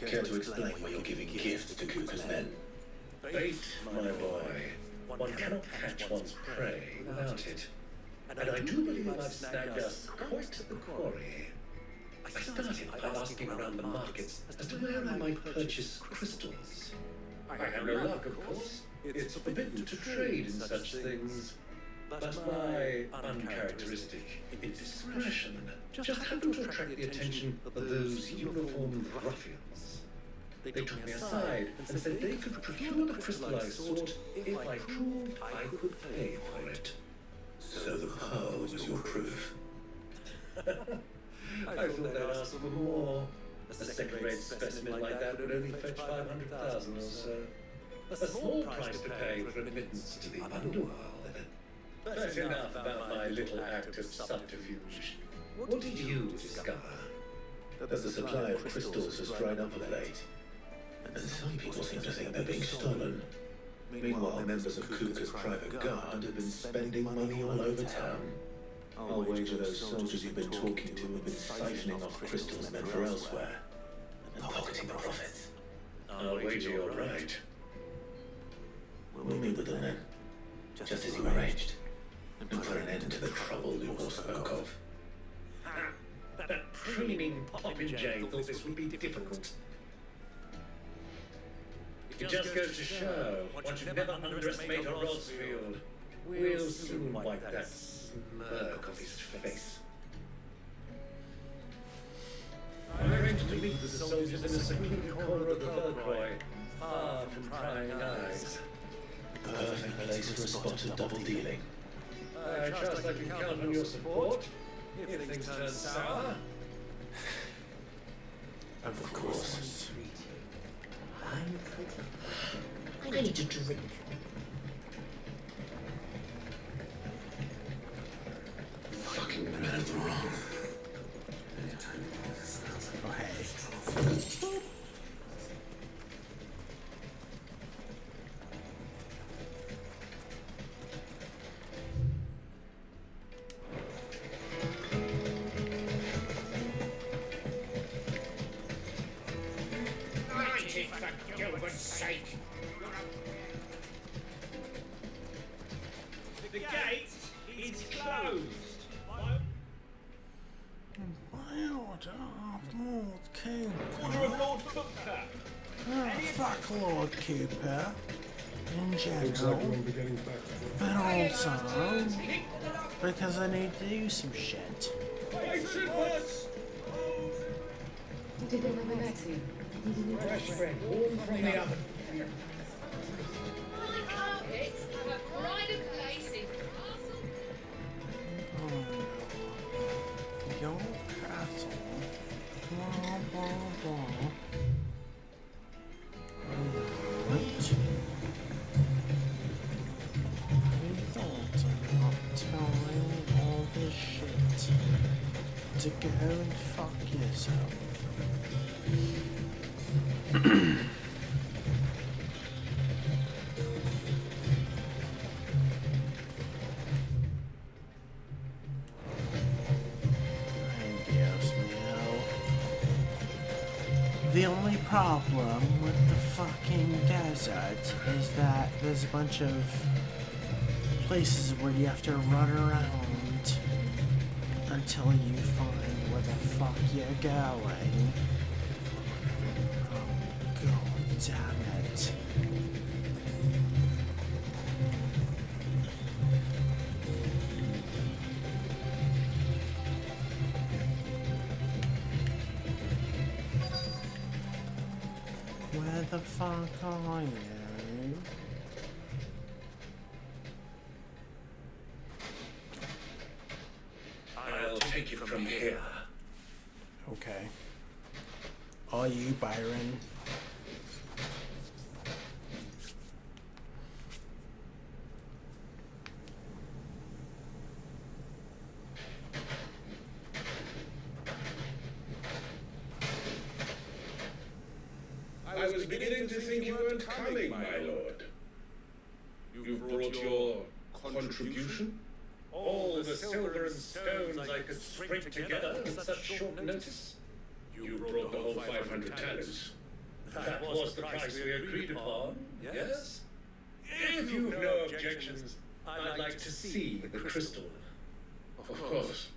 Care to explain why you're giving gifts to Cooper's men? Bait, my boy. One cannot catch one's prey without it. And I do believe I've snagged us quite the quarry. I started by asking around the markets as to where I might purchase crystals. I have no luck, of course. It's forbidden to trade in such things. But my uncharacteristic indiscretion just happened to attract the attention of those uniformed ruffians. They took me aside and said they could procure the crystal I sought if I proved I could pay for it. So the pearl was your proof. I thought they'd ask for more. A second-rate specimen like that would only fetch 500,000 or so. A small price to pay for admittance to the underworld. But enough about my little act of subterfuge. What did you discover? That the supply of crystals has dried up of late, and some people seem to think they're being stolen. Meanwhile, members of Cooper's private guard have been spending money all over town. I'll wager those soldiers you've been talking to have been siphoning off crystals meant for elsewhere, and pocketing the profits. I'll wager you're right. We'll meet with them then, just as you arranged, and put an end to the trouble you all spoke of. That preening popinjay thought this would be difficult. It just goes to show one should never underestimate a Rosfield. We'll soon wipe that smirk off his face. I arranged to meet the soldiers in a secluded corner of the Velcroy, far from prying eyes. Perfect place for a spot of double dealing. I trust I can count on your support if things turn sour. Of course. I need a drink. Fucking man's wrong. Oh, hey. For Gilbert's sake. The gate is closed. By order of Lord Cooper. Order of Lord Cooper. Oh, fuck Lord Cooper in general, Looks like we'll be getting back to work. but also because I need to do some shit. What did they bring back to you? Fresh bread, warm from the oven. My carpets have a pride of place in Oh, your castle. Blah, blah, blah. Right. We thought about telling all this shit to go and fuck yourself. The only problem with the fucking desert is that there's a bunch of places where you have to run around until you find where the fuck you're going. Oh, god damn it. Where the fuck are you? all you, Byron. I was beginning to think you weren't coming, my lord. You brought your contribution? All the silver and stones I could scrape together in such short notice? You brought the whole 500 talents. That was the price we agreed upon, yes? If you've no objections, I'd like to see the crystal. Of course.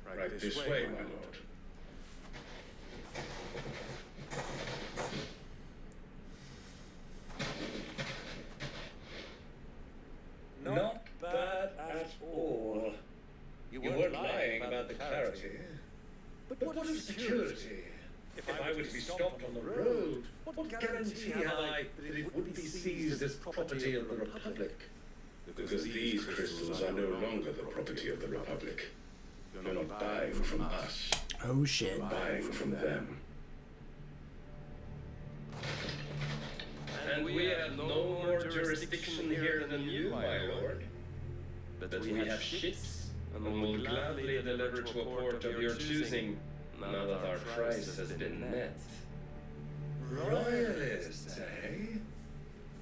Right this way, my lord. Not bad at all. You weren't lying about the clarity. But what of security? If I were to be stopped on the road, what guarantee have I that it wouldn't be seized as property of the Republic? Because these crystals are no longer the property of the Republic. You're not buying from us. Oh shit. You're buying from them. And we have no more jurisdiction here than you, my lord. But we have ships, and will gladly deliver to a port of your choosing, now that our price has been met. Royalists, eh?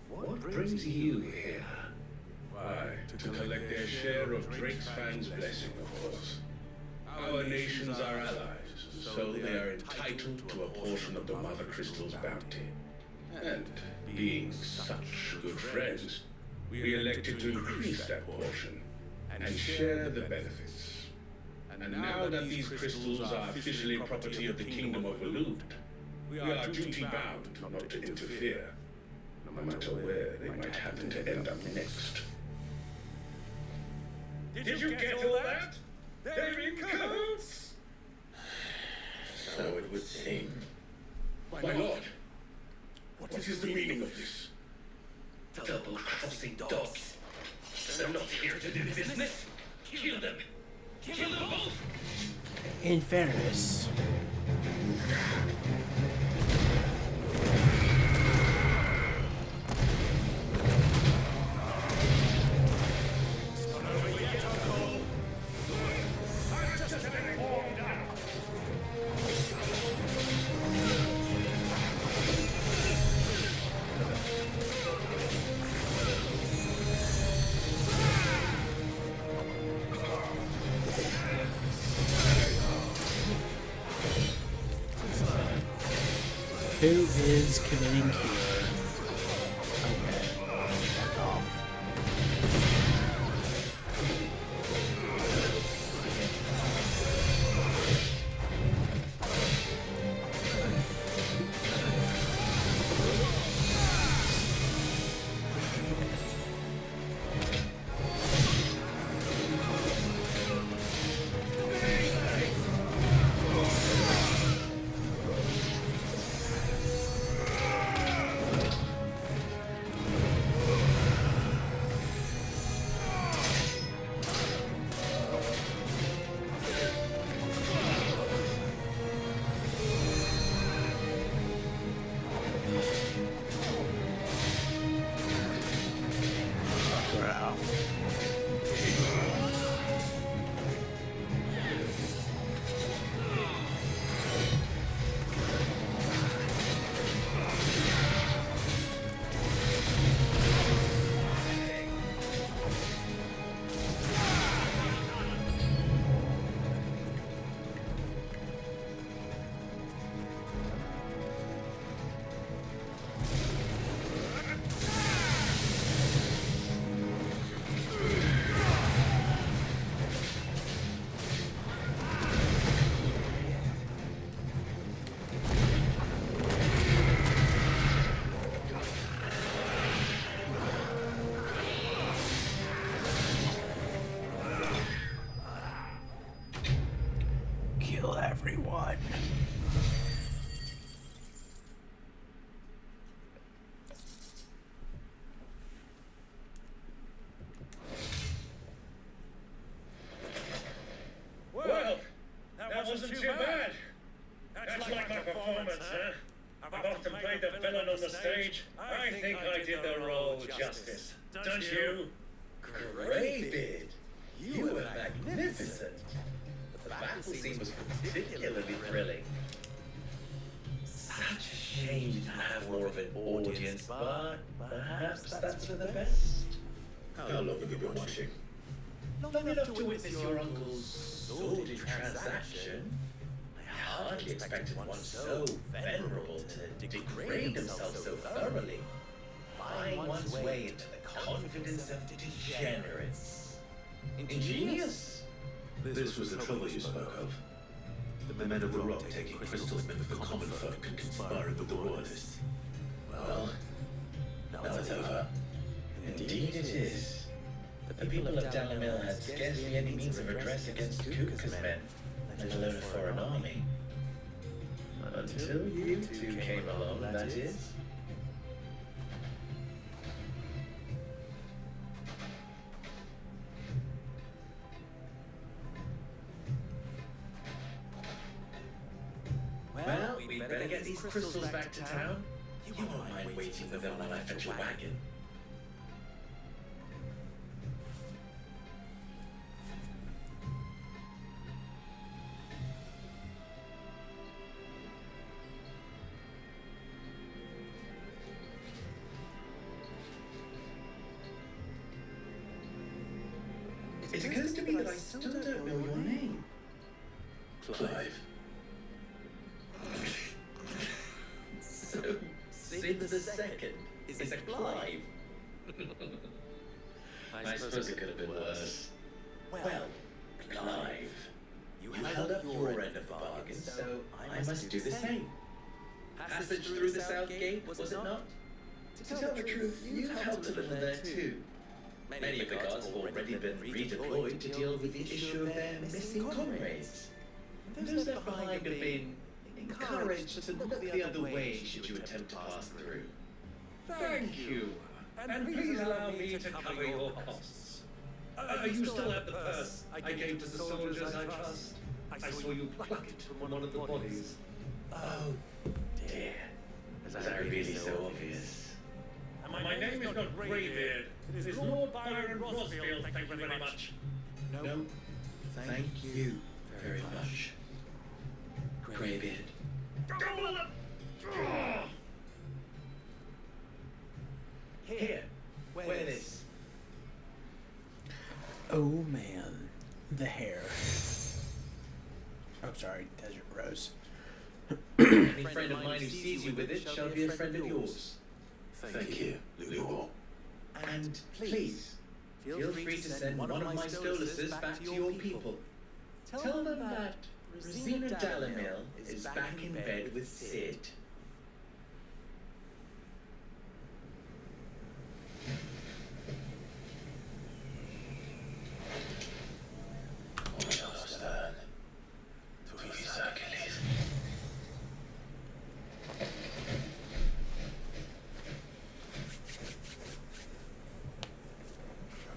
What brings you here? Why, to collect their share of Drakesfang's blessing, of course. Our nations are allies, so they are entitled to a portion of the Mother Crystal's bounty. And being such good friends, we elected to increase that portion and share the benefits. And now that these crystals are officially property of the Kingdom of Volud, we are duty-bound not to interfere, no matter where they might happen to end up next. Did you get all that? They're in cahoots! So it would seem. My lord, what is the meaning of this? Double-crossing dogs. They're not here to do business. Kill them. Kill them both. In fairness, who is committing here? Okay, back off. performance, huh? I've often played the villain on the stage. I think I did the role justice. Don't you? Greybeard, you were magnificent. The battle scene was particularly thrilling. Such a shame you didn't have more of an audience, but perhaps that's for the best. How long have you been watching? Long enough to witness your uncle's sordid transaction. I hardly expected one so venerable to degrade himself so thoroughly. Buying one's way into the confidence of degenerates. Ingenious? This was the trouble you spoke of. The men of the rock taking crystals meant for the common folk and conspiring with the royalists. Well, now it's over. Indeed it is. The people of Dalamil had scarcely any means of redress against Kuka's men, let alone a foreign army. Until you two came along, that is. Well, we better get these crystals back to town. You won't mind waiting with them while I fetch a wagon. It occurs to me that I still don't know your name. Clive. So, Sid the Second is a Clive. I suppose it could have been worse. Well, Clive, you held up your end of the bargain, so I must do the same. Passage through the South Gate, was it not? To tell the truth, you've helped a little there too. Many of the guards have already been redeployed to deal with the issue of their missing comrades. Those left behind have been encouraged to look the other way should you attempt to pass through. Thank you. And please allow me to cover your costs. You still have the purse I gave to the soldiers, I trust? I saw you pluck it from one of the bodies. Oh, dear. Was that really so obvious? My name is not Greybeard. It is Lord Byron Rosfield, thank you very much. No, thank you very much. Greybeard. Here, wear this. Oh man, the hair. Oh, sorry, Desert Rose. Any friend of mine who sees you with it shall be a friend of yours. Thank you, Lugo. And please, feel free to send one of my Stoluses back to your people. Tell them that Rosina Dalamil is back in bed with Sid.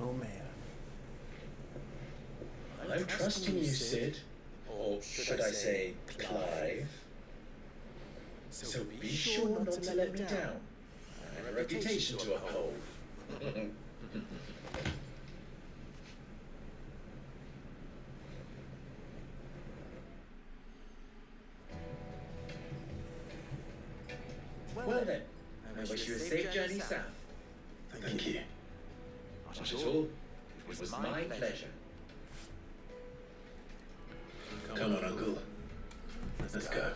Oh man. I'm trusting you, Sid. Or should I say, Clive? So be sure not to let me down. I have a reputation to uphold. Well then, I wish you a safe journey south. Thank you. Not at all. It was my pleasure. Come on, Uncle. Let's go.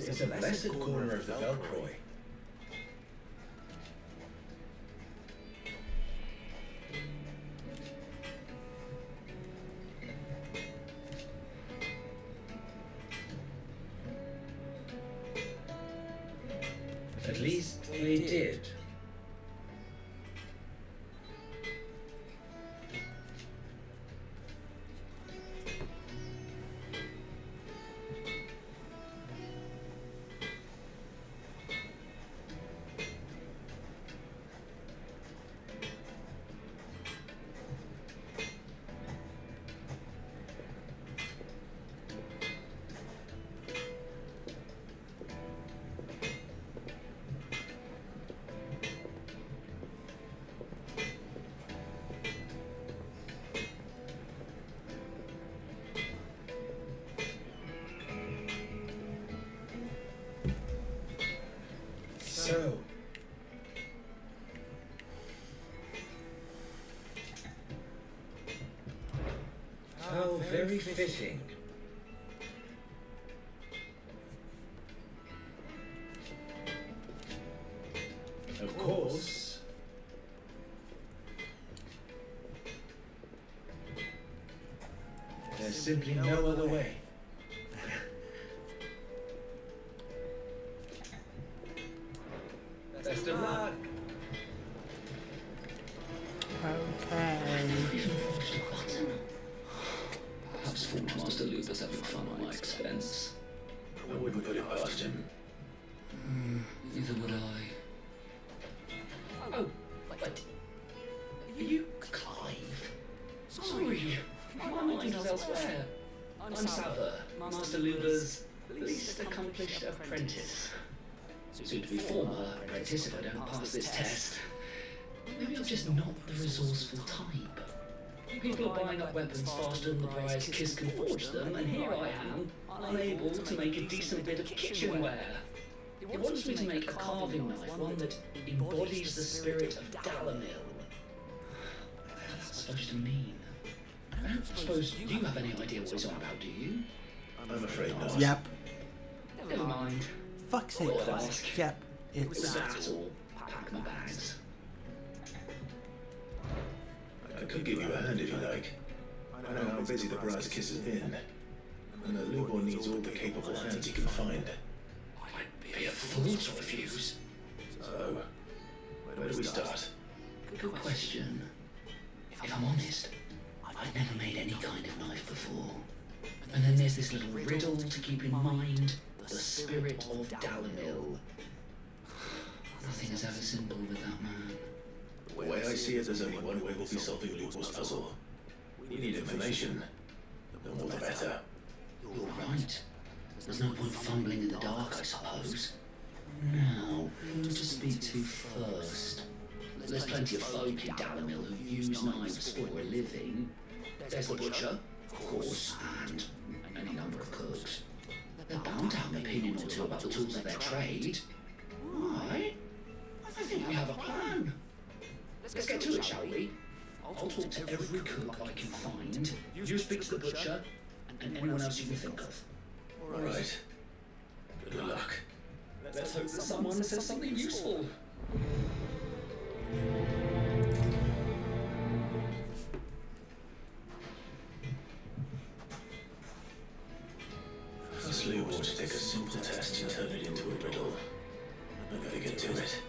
is a blessed corner of the Velcroy. At least they did. So, how very fitting. Of course, there's simply no other way. Best of luck. Okay. Perhaps former Master Lupus having fun on my expense. I wouldn't put it past him. Neither would I. Oh, but are you Clive? Sorry, my mind is elsewhere. I'm Sather, Master Luba's least accomplished apprentice. Soon to be former apprentice if I don't pass this test. Maybe I'm just not the resourceful type. People are buying up weapons faster than the Briar's Kiss can forge them, and here I am, unable to make a decent bit of kitchenware. It wants me to make a carving knife, one that embodies the spirit of Dalamil. What's that supposed to mean? I don't suppose you have any idea what it's on about, do you? I'm afraid not. Yep. Never mind. Fuck's sake, Chris. Yep. It's. That's all. Pack my bags. I could give you a hand if you like. I know how busy the Briar's Kiss has been, and that Lubor needs all the capable hands he can find. Be a fool to refuse. So, where do we start? Good question. If I'm honest, I've never made any kind of knife before. And then there's this little riddle to keep in mind. The spirit of Dalamil. Nothing is ever simple with that man. The way I see it, there's only one way we'll be solving Lubor's puzzle. We need information. The more the better. You're right. There's no point fumbling in the dark, I suppose. Now, who to speak to first? There's plenty of folk in Dalamil who use knives for a living. There's the butcher, of course, and any number of cooks. They're bound to have an opinion or two about the tools of their trade. Right. I think we have a plan. Let's get to it, shall we? I'll talk to every cook I can find. You speak to the butcher, and anyone else you can think of. All right. Good luck. Let's hope that someone says something useful. Ask Lubor to take a simple test and turn it into a riddle. I'm gonna get to it.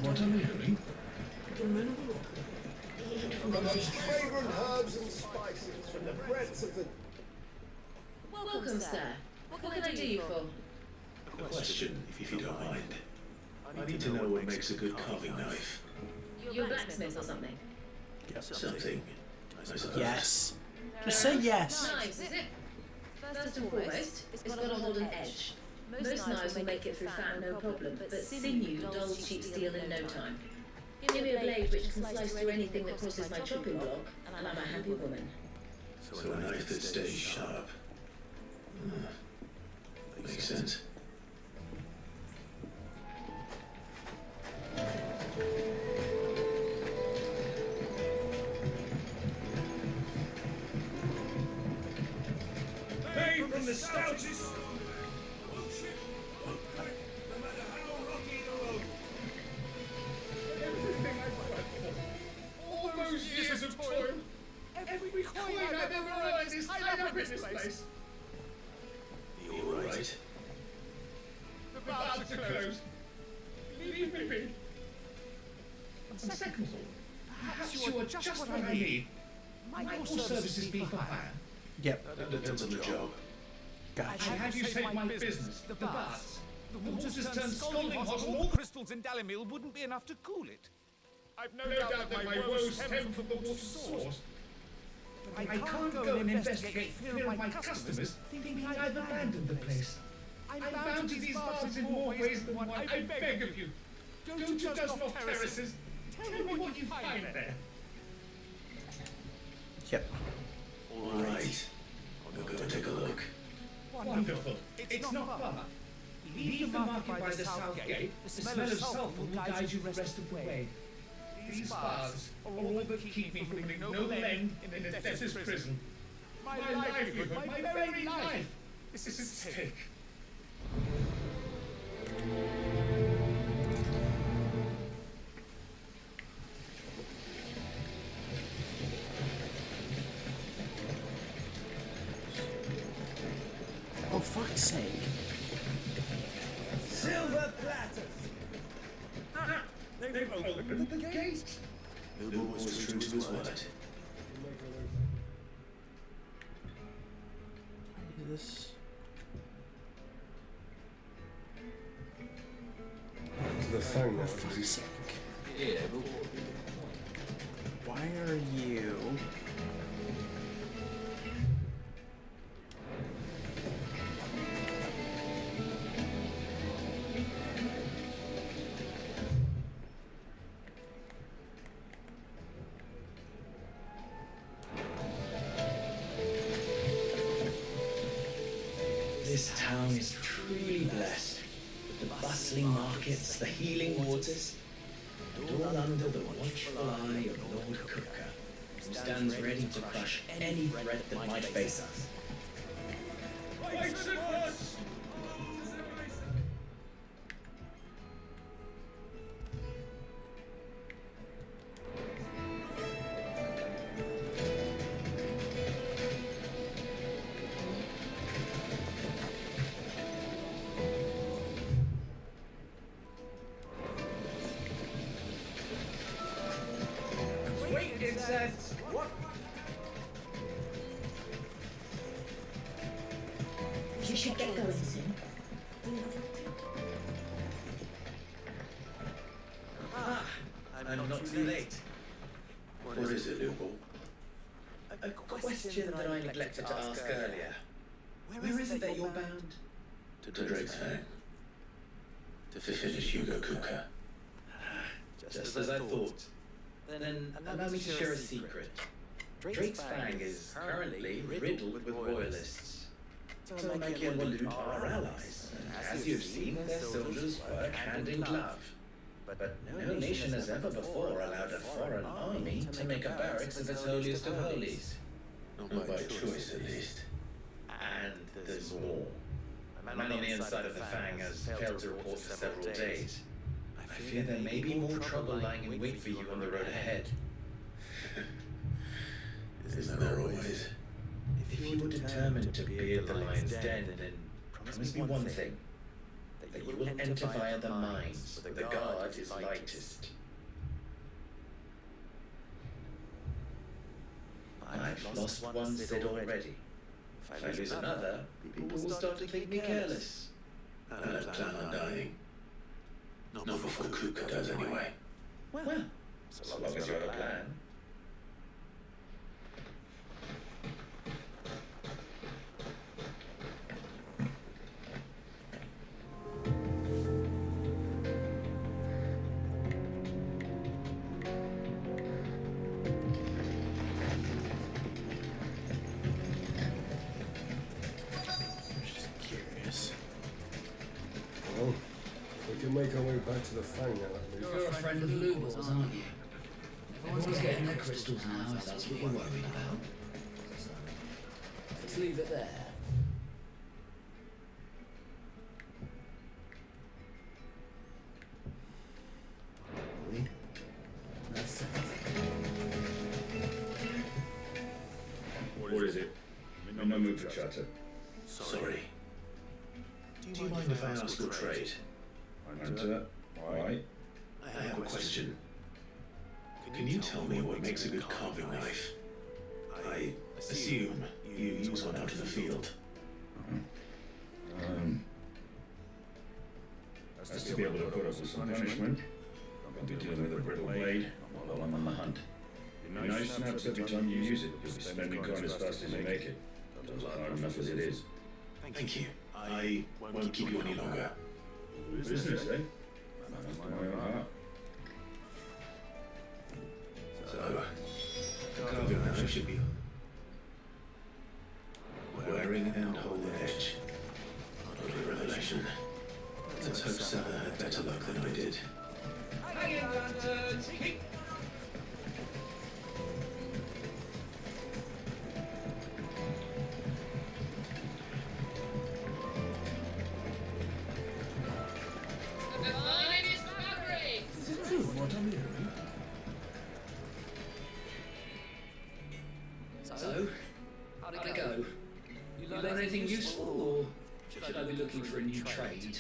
what I'm hearing? The most fragrant herbs and spices from the breadths of the... Welcome, sir. What can I do you for? A question, if you don't mind. I need to know what makes a good carving knife. You're a blacksmith or something? Something, I suppose. Yes. Just say yes. Knives, is it? First and foremost, it's got a golden edge. Most knives will make it through fat no problem, but sinew dulls cheap steel in no time. Give me a blade which can slice through anything that crosses my chopping block, and I'm a happy woman. So a knife that stays sharp. Makes sense. Made from the stoutest... All those years of toil, every coin I've ever earned is tied up in this place. You all right? The baths are closed. Leave me be. And second thought, perhaps you are just what I need. Might your services be for hire? Yep. That depends on the job. Gotcha. How do you take my business? The baths. The water's turned scalding hot and All the crystals in Dalimil wouldn't be enough to cool it. I've no doubt that my woes stem from the water's source. But I can't go and investigate fear of my customers, thinking I've abandoned the place. I'm bound to these baths in more ways than one. I beg of you. Go to Dusnoff Terraces. Tell me what you find there. Yep. All right. I'll go take a look. Wonderful. It's not far. Leave the market by the south gate. The smell of sulphur will guide you the rest of the way. These baths are all that keep me from an ignoble end in a debtor's prison. My livelihood, my very life, is at stake. Oh, fuck's sake. Silver platters! They've opened the gate! Bilbo was true to his word. This. The thing For fuck's sake. Why are you? This town is truly blessed. The bustling markets, the healing waters, and all under the watchful eye of Lord Cooker, who stands ready to crush any threat that might face us. Wait, insects! What? You should get going soon. I'm not too late. What is it, Bilbo? A question that I neglected to ask earlier. Where is it that you're bound? To Drake's Fang. To finish Hugo Cooker. Just as I thought. Then allow me to share a secret. Drake's Fang is currently riddled with royalists. Tolmaki and Waloot are our allies, and as you've seen, their soldiers work hand in glove. But no nation has ever before allowed a foreign army to make a barracks of its holiest of holies. Not by choice, at least. And there's more. A man on the inside of the Fang has failed to report for several days. I fear there may be more trouble lying in wait for you on the road ahead. Isn't there always? If you were determined to be at the Lion's Den, then promise me one thing. that you will enter via the mines, where the guard is lightest. I've lost one Sid already. If I lose another, people will start to think me careless. I don't plan on dying. Not before Kuka does anyway. Well, so long as you have a plan. Well, we can make our way back to the Fang now, at least. You're a friend of Lubor's, aren't you? Everyone's getting their crystals now, if that's what you're worried about. Let's leave it there. Oui. That's it. What is it? I'm in no mood for chatter. Sorry. Do you mind if I ask your trade? Hunter? Why? I have a question. Can you tell me what makes a good carving knife? I assume you use one out in the field. Has to be able to put up with some punishment. I'll be dealing with a brittle blade while I'm on the hunt. Be nice snaps every time you use it. You'll be spending coin as fast as you make it. Does hard enough as it is. Thank you. I won't keep you any longer. Business, eh? After my own heart. So, carving knife should be wearing and holding edge. Not a revelation. Let's hope Sarah had better luck than I did. Hang in, lanterns! Keep... The finest fabrics! Is it true what I'm hearing? So, how'd it go? You learn anything useful, or should I be looking for a new trade?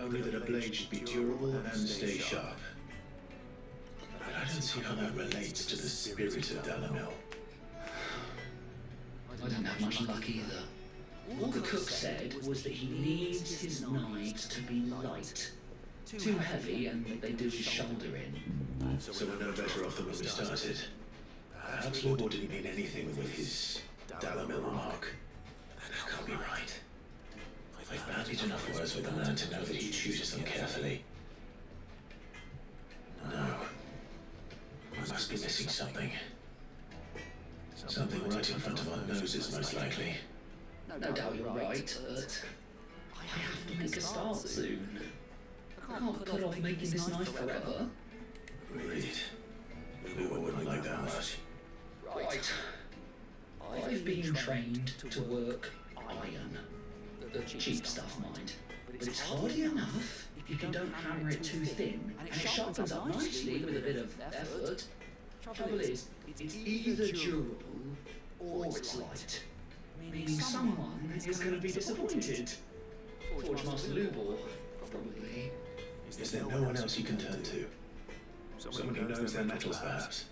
Only that a blade should be durable and stay sharp. But I don't see how that relates to the spirit of Dalamil. I didn't have much luck either. All the cook said was that he needs his knives to be light. Too heavy and they do his shoulder in. So we're no better off than when we started. Perhaps Lord didn't mean anything with his Dalamil remark. That can't be right. I've bandied enough words with the man to know that he chooses them carefully. No. We must be missing something. Something right in front of our noses, most likely. No doubt you're right, but I have to make a start soon. I can't put off making this knife forever. Agreed. Who wouldn't like that much? Right. I've been trained to work iron. The cheap stuff, mind. But it's hardy enough if you don't hammer it too thin, and it sharpens up nicely with a bit of effort. Trouble is, it's either durable or it's light. Meaning someone is going to be disappointed. Forge Master Lubor, probably. Is there no one else you can turn to? Someone who knows their metals, perhaps?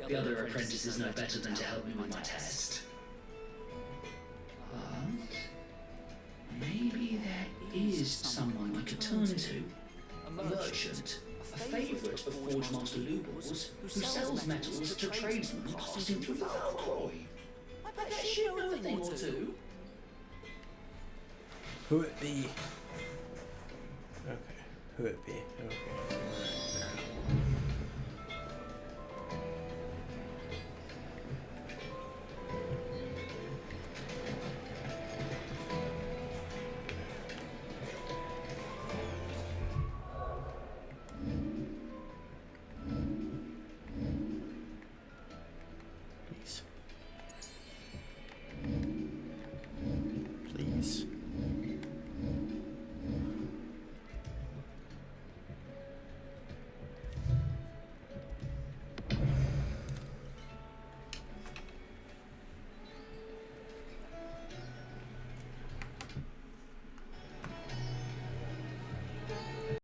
The other apprentices know better than to help me with my test. But maybe there is someone I could turn to. A merchant, a favourite of Forge Master Lubor's, who sells metals to tradesmen passing through the Valcroy. I bet she'll know a thing or two. Who it be? Okay, who it be? Okay.